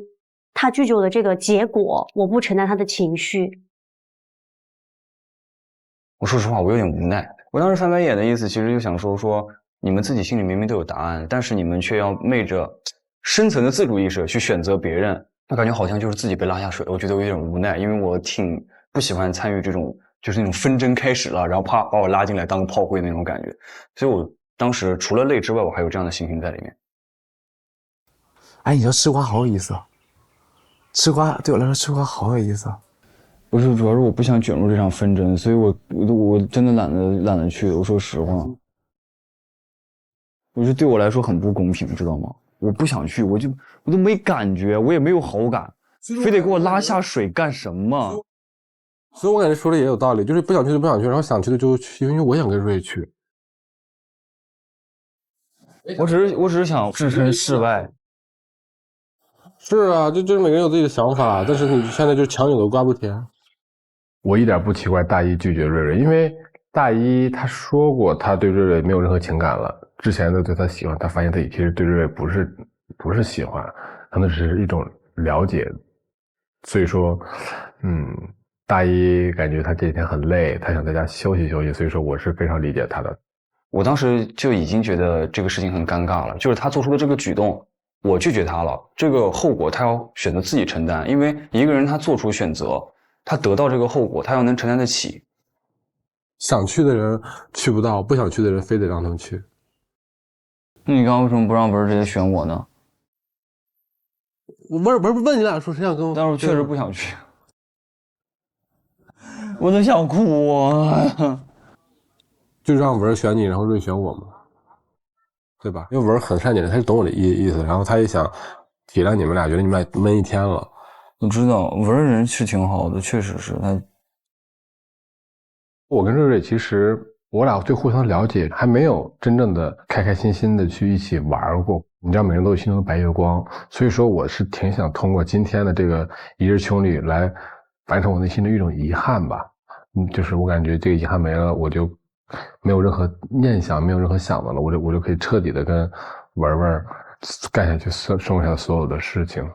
他拒绝我的这个结果，我不承担他的情绪。我说实话，我有点无奈。我当时翻白眼的意思，其实就想说你们自己心里明明都有答案，但是你们却要昧着深层的自主意识去选择别人，那感觉好像就是自己被拉下水了。我觉得我有点无奈，因为我挺不喜欢参与这种就是那种纷争开始了，然后啪把我拉进来当个炮灰那种感觉。所以我当时除了累之外，我还有这样的心情在里面。哎，你知道吃瓜好有意思啊！吃瓜对我来说，吃瓜好有意思啊！不是，主要是我不想卷入这场纷争，所以我真的懒得去。我说实话，我觉得对我来说很不公平，知道吗？我不想去，我都没感觉，我也没有好感，非得给我拉下水干什么？所以我感觉说的也有道理，就是不想去就不想去，然后想去的就去，因为我想跟瑞去。我只是想置身事外。是啊，就是每个人有自己的想法，但是你现在就强扭的瓜不甜。我一点不奇怪大一拒绝瑞瑞，因为大一他说过他对瑞瑞没有任何情感了，之前的对他喜欢，他发现他其实对瑞瑞不是喜欢，可能只是一种了解。所以说，大一感觉他这几天很累，他想在家休息休息，所以说我是非常理解他的。我当时就已经觉得这个事情很尴尬了，就是他做出的这个举动，我拒绝他了，这个后果他要选择自己承担，因为一个人他做出选择，他得到这个后果，他要能承担得起。想去的人去不到，不想去的人非得让他们去。那你刚刚为什么不让文直接选我呢？文问你俩说谁想跟我，但是我确实不想去，我都想哭啊！就让文选你，然后瑞选我嘛，对吧？因为文很善解人，他是懂我的意思，然后他也想体谅你们俩，觉得你们俩闷一天了。我知道文人是挺好的，确实是他。我跟瑞瑞其实我俩对互相了解，还没有真正的开开心心的去一起玩过。你知道，每个人都有心中的白月光，所以说我是挺想通过今天的这个一日秋旅来完成我内心的一种遗憾吧。就是我感觉这个遗憾没了，我就没有任何念想，没有任何想的了，我就可以彻底的跟文文干下去剩下所有的事情。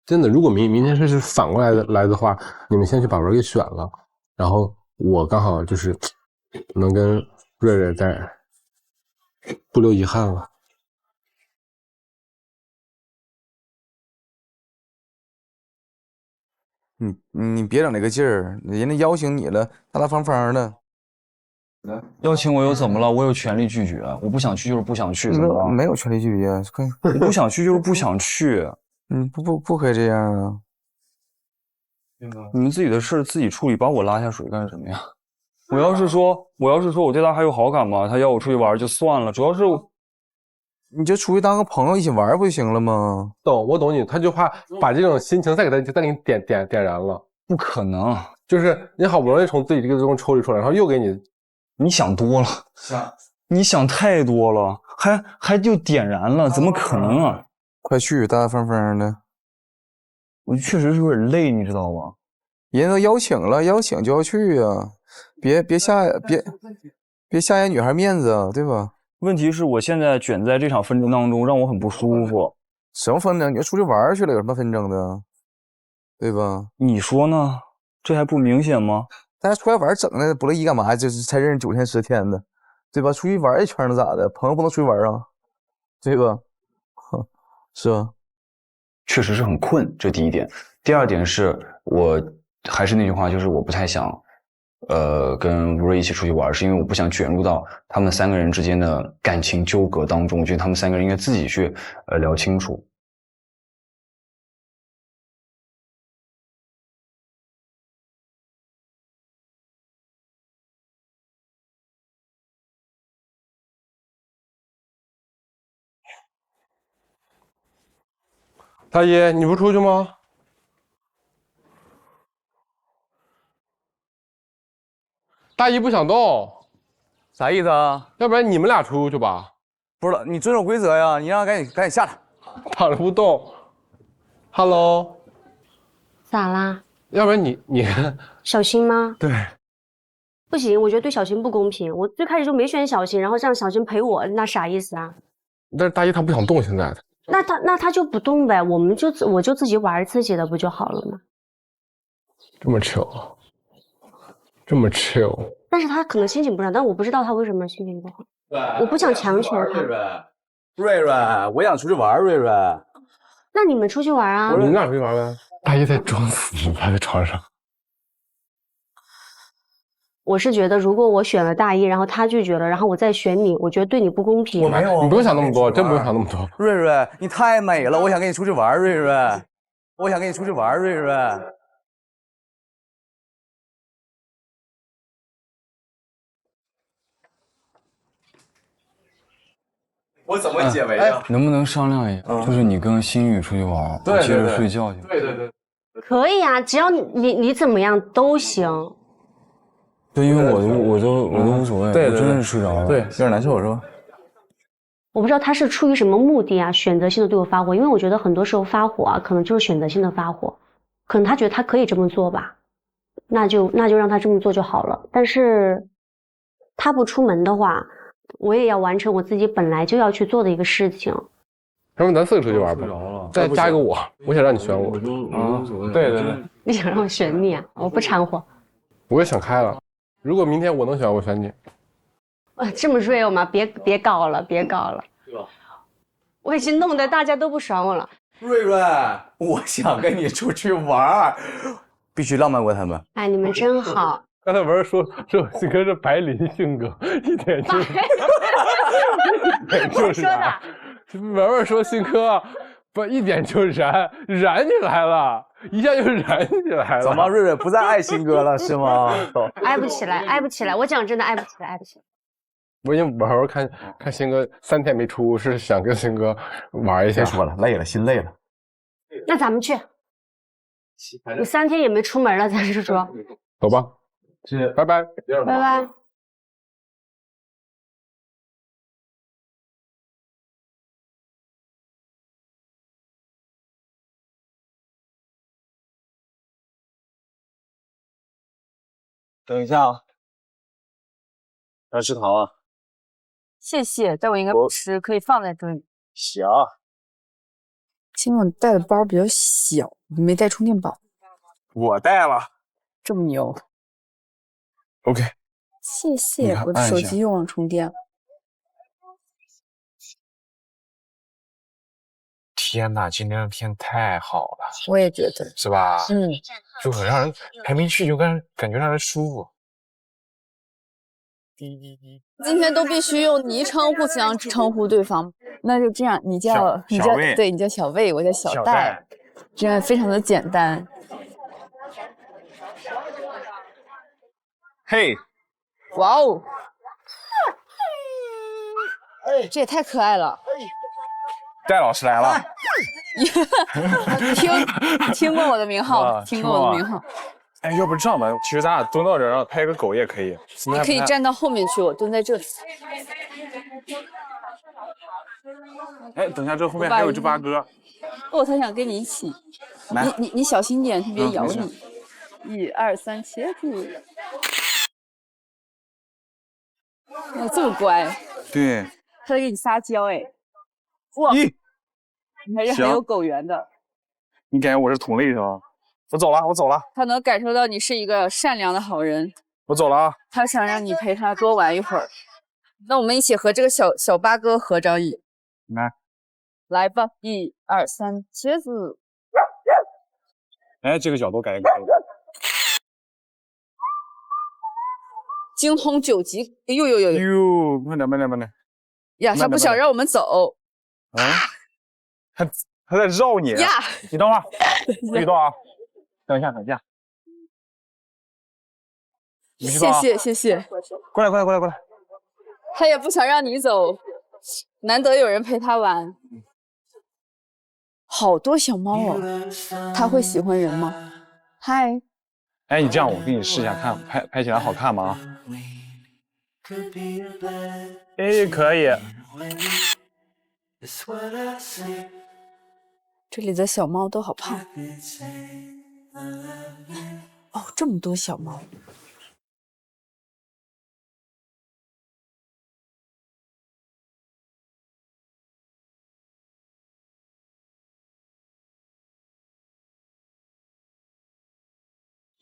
真的，如果明天是反过来的话，你们先去把文给选了，然后我刚好就是能跟瑞瑞再不留遗憾了。你别整那个劲儿，人家邀请你了，大大方方的。邀请我又怎么了？我有权利拒绝，我不想去就是不想去，怎么了？没有权利拒绝，我不想去就是不想去。不可以这样啊！你们自己的事自己处理，把我拉下水干什么呀？我要是说我对他还有好感吗？他要我出去玩就算了，主要是你就出去当个朋友一起玩不就行了吗？我懂你，他就怕把这种心情再给你点燃了。不可能，就是你好不容易从自己这个中抽离出来，然后又给你，你想多了，你想太多了，还就点燃了，怎么可能啊？快去，大大方方的。我确实是有点累，你知道吗？人都邀请了，邀请就要去啊，别下人女孩面子啊，对吧？问题是我现在卷在这场纷争当中，让我很不舒服。什么纷争？你就出去玩去了，有什么纷争的？对吧？你说呢？这还不明显吗？大家出来玩整的不乐意干嘛？就是才认识9天10天的，对吧？出去玩一圈的咋的？朋友不能出去玩啊，对吧？是吧？确实是很困，这第一点。第二点是我还是那句话，就是我不太想跟吴瑞一起出去玩，是因为我不想卷入到他们3个人之间的感情纠葛当中，我觉得他们3个人应该自己去聊清楚。大姨，你不出去吗？大姨不想动，啥意思啊？要不然你们俩出去吧。不是，你遵守规则呀！你让他赶紧下来，躺着不动。Hello， 咋啦？要不然你小新吗？对，不行，我觉得对小新不公平。我最开始就没选小新，然后让小新陪我，那啥意思啊？但是大姨她不想动，现在的。那他就不动呗，我就自己玩自己的不就好了吗？这么chill，这么 chill。但是他可能心情不上，但我不知道他为什么心情不好。我不想强求他。瑞瑞，我想出去玩，瑞瑞。那你们出去玩啊？你们俩出去玩呗。大姨在装死，趴在床上。我是觉得，如果我选了大一，然后他拒绝了，然后我再选你，我觉得对你不公平。我没有，你不用想那么多，真不用想那么多。瑞瑞，你太美了，我想跟你出去玩，瑞瑞，我想跟你出去玩，瑞瑞。我怎么解围啊？能不能商量一下？就是你跟心雨出去玩，对，接着睡觉去。对。可以啊，只要你怎么样都行。对，因为我都无所谓，我真的是睡着了。对，有点难受是吧？我不知道他是出于什么目的啊，选择性的对我发火，因为我觉得很多时候发火啊，可能就是选择性的发火，可能他觉得他可以这么做吧，那就让他这么做就好了。但是他不出门的话，我也要完成我自己本来就要去做的一个事情。要不咱4个出去玩吧？再加一个我想让你选我。对。你想让我选你啊？我不掺和。我也想开了，如果明天我能选，我选你。这么 real 吗？别搞了，别搞了。我已经弄得大家都不爽我了。瑞瑞，我想跟你出去玩，必须浪漫过他们。哎，你们真好。刚才文说性格是白领性格，一点就就是啥。文说性格不一点就燃起来了，一下就燃起来了。怎么瑞瑞不再爱新哥了是吗？爱不起来，我讲真的爱不起来。我已经玩看新哥3天没出，是想跟新哥玩一下。别说了，累了，心累了。那咱们去。你3天也没出门了，咱是说。走吧，拜拜，拜拜。等一下啊，要吃糖啊？谢谢，但我应该不吃，可以放在这里。行。今晚带的包比较小，没带充电宝。我带了。这么牛。OK。谢谢，我的手机又忘充电了。天哪，今天的天太好了。我也觉得。是吧？嗯。就很让人还没去就感觉让人舒服。今天都必须用昵称互相称呼对方，那就这样，你叫对，你叫小魏，我叫小戴，这样非常的简单。嘿，哇哦，这也太可爱了。戴老师来了。听过我的名号，听过我的名号。哎，要不这样吧，其实咱俩蹲到这儿，然后拍个狗也可以。你可以站到后面去，我蹲在这里。哎，等一下，这后面还有只八哥。哦，他想跟你一起。你小心点，他别咬你。1、2、3，切住。哦，这么乖。对。他在给你撒娇哎。哇。你还是很有狗缘的。你感觉我是同类是吧？我走了。他能感受到你是一个善良的好人。我走了啊。他想让你陪他多玩一会儿。那我们一起和这个小八哥合张影。来吧，1、2、3，茄子。哎，这个角度感觉可以。精通9级，呦，慢点。呀，他不想让我们走。啊？他在绕你呀！你等会儿，别动啊！等一下。谢谢。过来。他也不想让你走，难得有人陪他玩。好多小猫哦，它会喜欢人吗？嗨，哎，你这样我给你试一下看，拍起来好看吗？哎，可以。这里的小猫都好胖。哦，这么多小猫。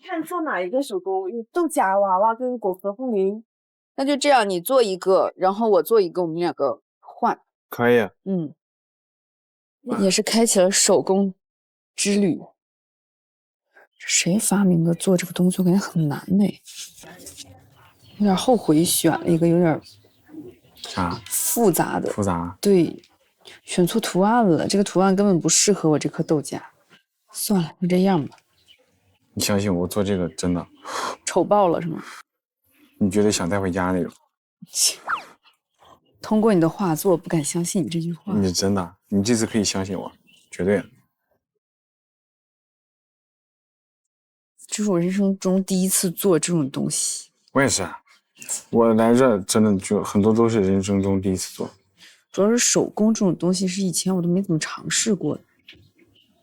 看做哪一个手工？有豆荚娃娃跟果壳风铃。那就这样，你做一个，然后我做一个，我们两个换。可以。嗯，也是开启了手工之旅。这谁发明的做这个东西？我感觉很难呢，有点后悔选了一个有点啥复杂的。复杂。对，选错图案了，这个图案根本不适合我这颗豆荚。算了，就这样吧。你相信我做这个真的丑爆了是吗？你绝对想带回家那种。通过你的画作，不敢相信你这句话。你真的，你这次可以相信我，绝对。这是我人生中第一次做这种东西。我也是，我来这真的就很多都是人生中第一次做。主要是手工这种东西是以前我都没怎么尝试过的，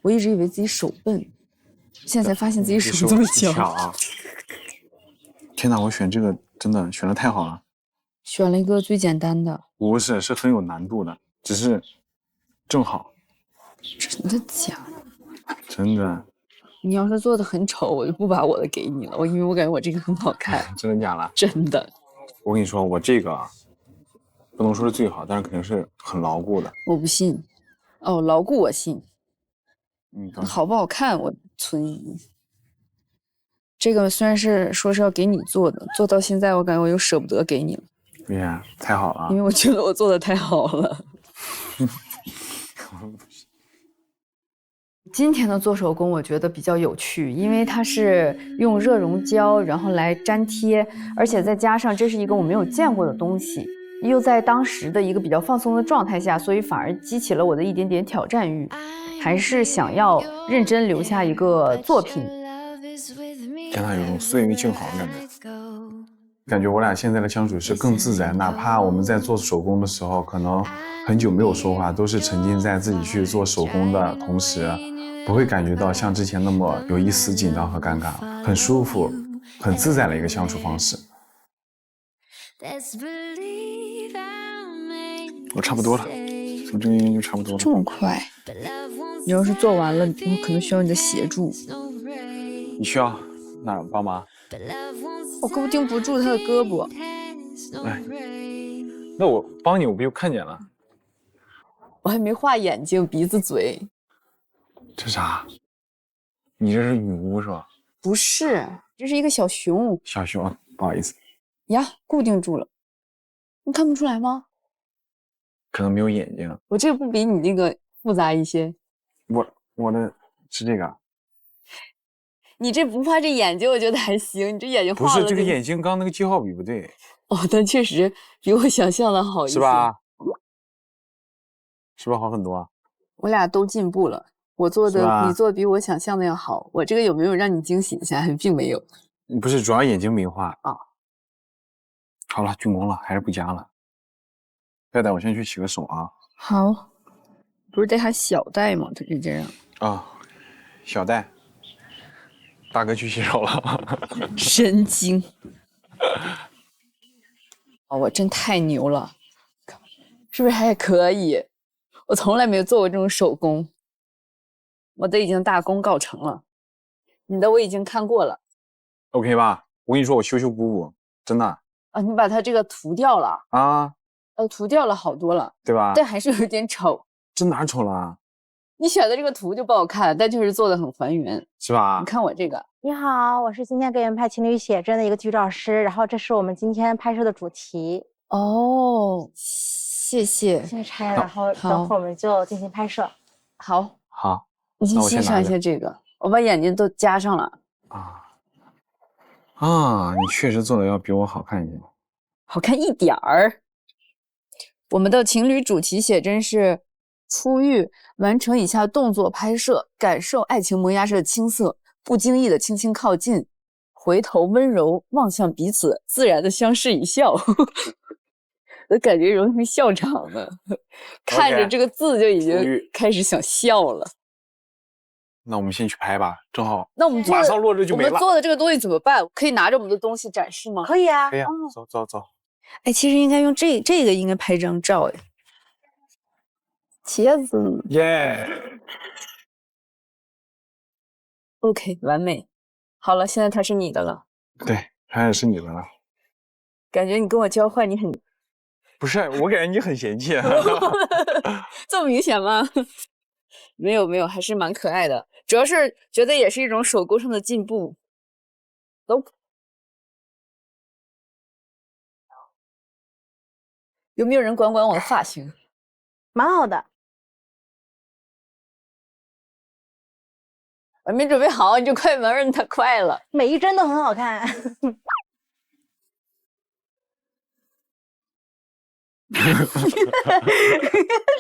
我一直以为自己手笨，现在才发现自己手这么巧啊！天哪，我选这个真的选的太好了。选了一个最简单的。不是，是很有难度的，只是正好。真的假的？真的。你要是做的很丑，我就不把我的给你了，因为我感觉我这个很好看。真的假的？真的。我跟你说，我这个不能说是最好，但是肯定是很牢固的。我不信。哦，牢固我信。好不好看我存疑。这个虽然是说是要给你做的，做到现在我感觉我又舍不得给你了。为啥？太好了。因为我觉得我做的太好了。今天的做手工我觉得比较有趣，因为它是用热熔胶然后来粘贴，而且再加上这是一个我没有见过的东西，又在当时的一个比较放松的状态下，所以反而激起了我的一点点挑战欲，还是想要认真留下一个作品。跟他有种岁月静好的感觉，感觉我俩现在的相处是更自在，哪怕我们在做手工的时候可能很久没有说话，都是沉浸在自己去做手工的同时，不会感觉到像之前那么有一丝紧张和尴尬，很舒服很自在的一个相处方式。我差不多了，从这边就差不多了。这么快？你要是做完了，我可能需要你的协助。你需要哪儿帮忙？我胳膊盯不住他的胳膊。哎，那我帮你，我不就看见了？我还没画眼睛、鼻子、嘴。这啥？你这是女巫是吧？不是，这是一个小熊。小熊，不好意思。呀，固定住了。你看不出来吗？可能没有眼睛。我这个不比你那个复杂一些？我的是这个。你这不画这眼睛，我觉得还行。你这眼睛画了、不是这个眼睛，刚那个记号笔不对。哦，但确实比我想象的好一些，是吧？是不是好很多啊？我俩都进步了。我做的，你做的比我想象的要好。我这个有没有让你惊喜一下？并没有。不是，主要眼睛没画啊。好了，竣工了，还是不加了。戴戴，我先去洗个手啊。好，不是得还小戴吗？他就这样啊，小戴。大哥去洗手了，神经！哦，我真太牛了，是不是还可以？我从来没有做过这种手工，我的已经大功告成了，你的我已经看过了 ，OK 吧？我跟你说，我修修补补，真的。啊，你把它这个涂掉了啊？涂掉了好多了，对吧？但还是有点丑。这哪丑了啊？你选的这个图就不好看，但就是做的很还原，是吧？你看我这个。你好，我是今天给你们拍情侣写真的一个剧照师，然后这是我们今天拍摄的主题。哦，谢谢。先拆，然后等会儿我们就进行拍摄。好，好，你先欣赏一下这个，我把眼睛都加上了。啊，你确实做的要比我好看一点，好看一点儿。我们的情侣主题写真是出狱，完成以下动作拍摄，感受爱情萌芽时的青涩，不经意的轻轻靠近，回头温柔望向彼此，自然的相视一笑。我感觉容易笑场了，看着这个字就已经开始想笑了。那我们先去拍吧，正好那我们马上落日就没了。我们做的这个东西怎么办？可以拿着我们的东西展示吗？可以啊，可以啊，走走走。哎，其实应该用这个应该拍张照哎。茄子，耶 ，OK， 完美。好了，现在它是你的了。对，它也是你的了。感觉你跟我交换，你很不是，我感觉你很嫌弃。这么明显吗？没有没有，还是蛮可爱的。主要是觉得也是一种手工上的进步。走。有没有人管我的发型？蛮好的。我没准备好，你就快门儿，太快了。每一帧都很好看。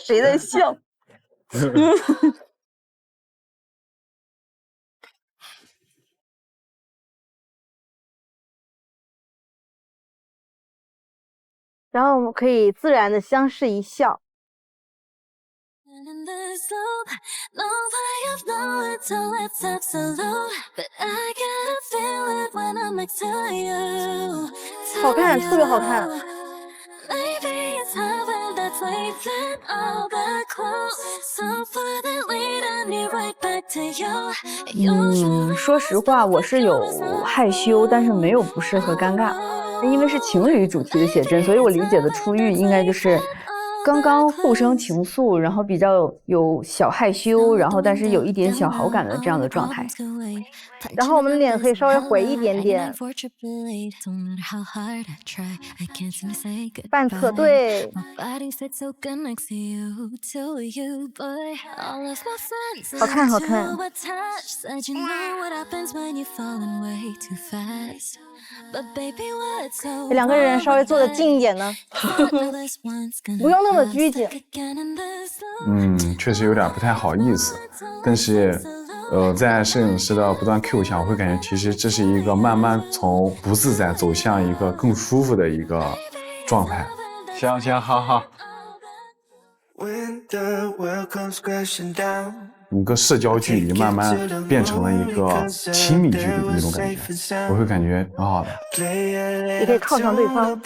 谁在笑？然后我们可以自然的相视一笑。好看，特别好看。说实话，我是有害羞，但是没有不适和尴尬，因为是情侣主题的写真，所以我理解的出狱应该就是刚刚互生情愫，然后比较有小害羞，然后但是有一点小好感的这样的状态。然后我们的脸可以稍微回一点点，半侧对。好看好看。两个人稍微坐得近一点呢，不用那么拘谨。确实有点不太好意思，但是在摄影师的不断 Q 下，我会感觉其实这是一个慢慢从不自在走向一个更舒服的一个状态。行行，好好。一个社交距离慢慢变成了一个亲密距离的那种感觉，我会感觉挺好的。也可以靠向对方，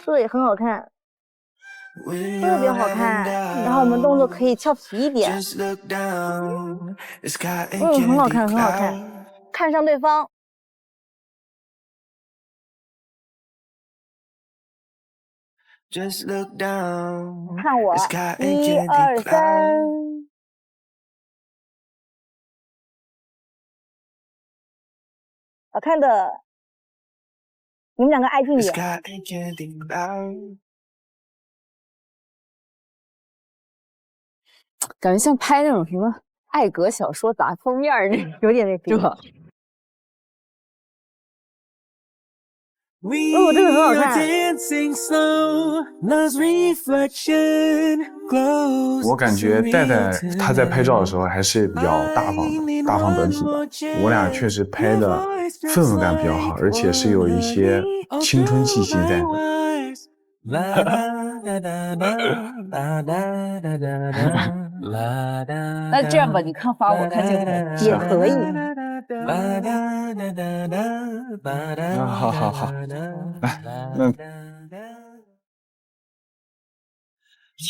对，很好看，特别好看。然后我们动作可以俏皮一点，很好看，很好看。看向对方。看我，1、2、3，好看的。你们两个挨近一点。感觉像拍那种什么爱格小说杂封面那种，有点那是吧？哦，这个很好看。我感觉戴戴他在拍照的时候还是比较大方的，大方得体的。我俩确实拍的氛围感比较好，而且是有一些青春气息在的。那这样吧，你看发我看镜头也可以。好好好，来，那。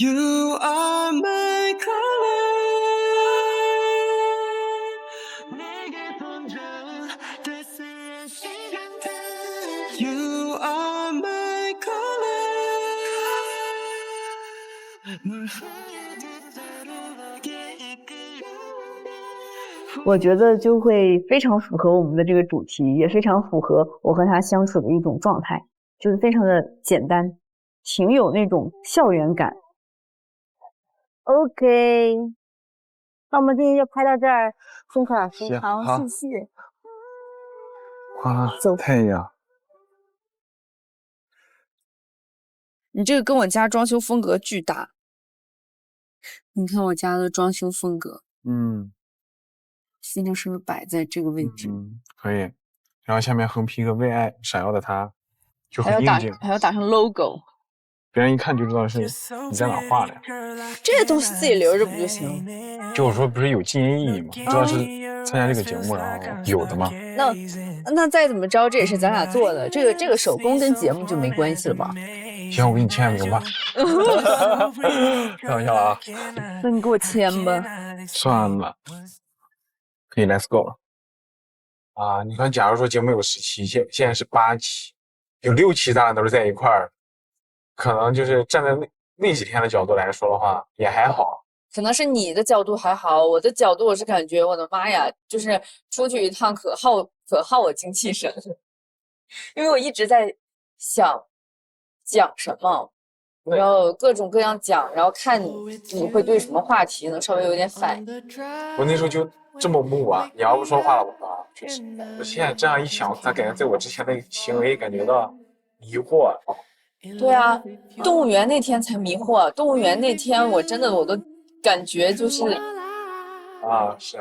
You are my color. You are my color. 我觉得就会非常符合我们的这个主题，也非常符合我和他相处的一种状态，就是非常的简单，挺有那种校园感。OK， 那我们今天就拍到这儿，辛苦老师。好，谢谢。哇，走，太阳。你这个跟我家装修风格巨搭。你看我家的装修风格，现在是不是摆在这个位置？可以。然后下面横批一个为爱闪耀的他，就还要很应景。还要打上 logo， 别人一看就知道是你在哪画的呀。这些东西自己留着不就行？就我说不是有纪念意义吗？知道是参加这个节目然后有的吗？那再怎么着，这也是咱俩做的，这个手工跟节目就没关系了吧？行，我给你签名吧。开玩笑啊。那你给我签吧。算了，可以 let's go 了。啊，你看，假如说节目有10期，现在是8期，有6期咱俩都是在一块儿，可能就是站在那几天的角度来说的话，也还好。可能是你的角度还好，我的角度我是感觉我的妈呀，就是出去一趟可耗我精气神，因为我一直在想讲什么，然后各种各样讲，然后看你会对什么话题能稍微有点反应。我那时候就这么木啊，你要不说话了，我确实，我现在这样一想，咋感觉在我之前的行为感觉到迷惑啊？对啊，动物园那天才迷惑，动物园那天我都感觉就是啊，是，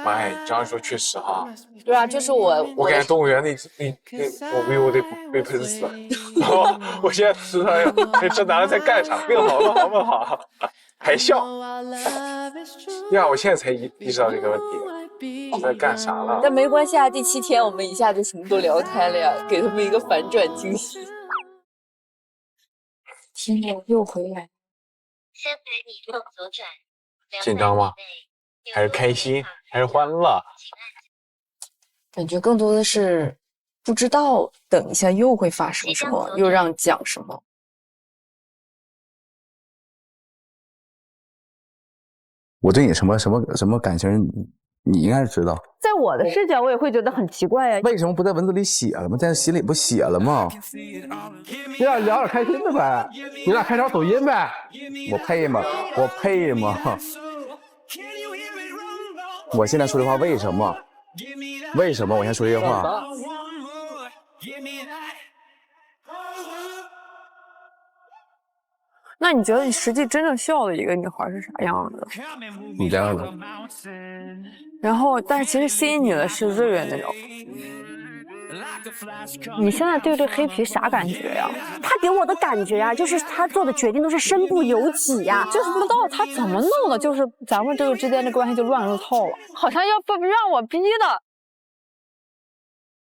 妈呀，你这样说确实哈。对啊，就是我感觉动物园那我 vivo 得被喷死了。然后我现在知道这男的在干啥，问好，还笑。呀，我现在才意识到这个问题，在干啥了？但没关系啊，第7天我们一下就什么都聊开了呀，给他们一个反转惊喜。天哪，又回来。紧张吗？还是开心？还是欢乐？感觉更多的是不知道等一下又会发生什么，又让讲什么。我对你什么感情，你应该是知道。在我的视角，我也会觉得很奇怪呀。为什么不在文字里写了吗？在心里不写了吗？你俩聊点开心的呗，你俩开条抖音呗。我配吗？我现在说这话为什么？为什么我现在说这个话？那你觉得你实际真正需要的一个女孩是啥样的？你这样的。然后，但是其实吸引你的是瑞瑞那种。你现在对这黑皮啥感觉呀？他给我的感觉呀，就是他做的决定都是身不由己呀，就是不知道他怎么弄的，就是咱们这个之间的关系就乱入透了，好像要不让我逼的。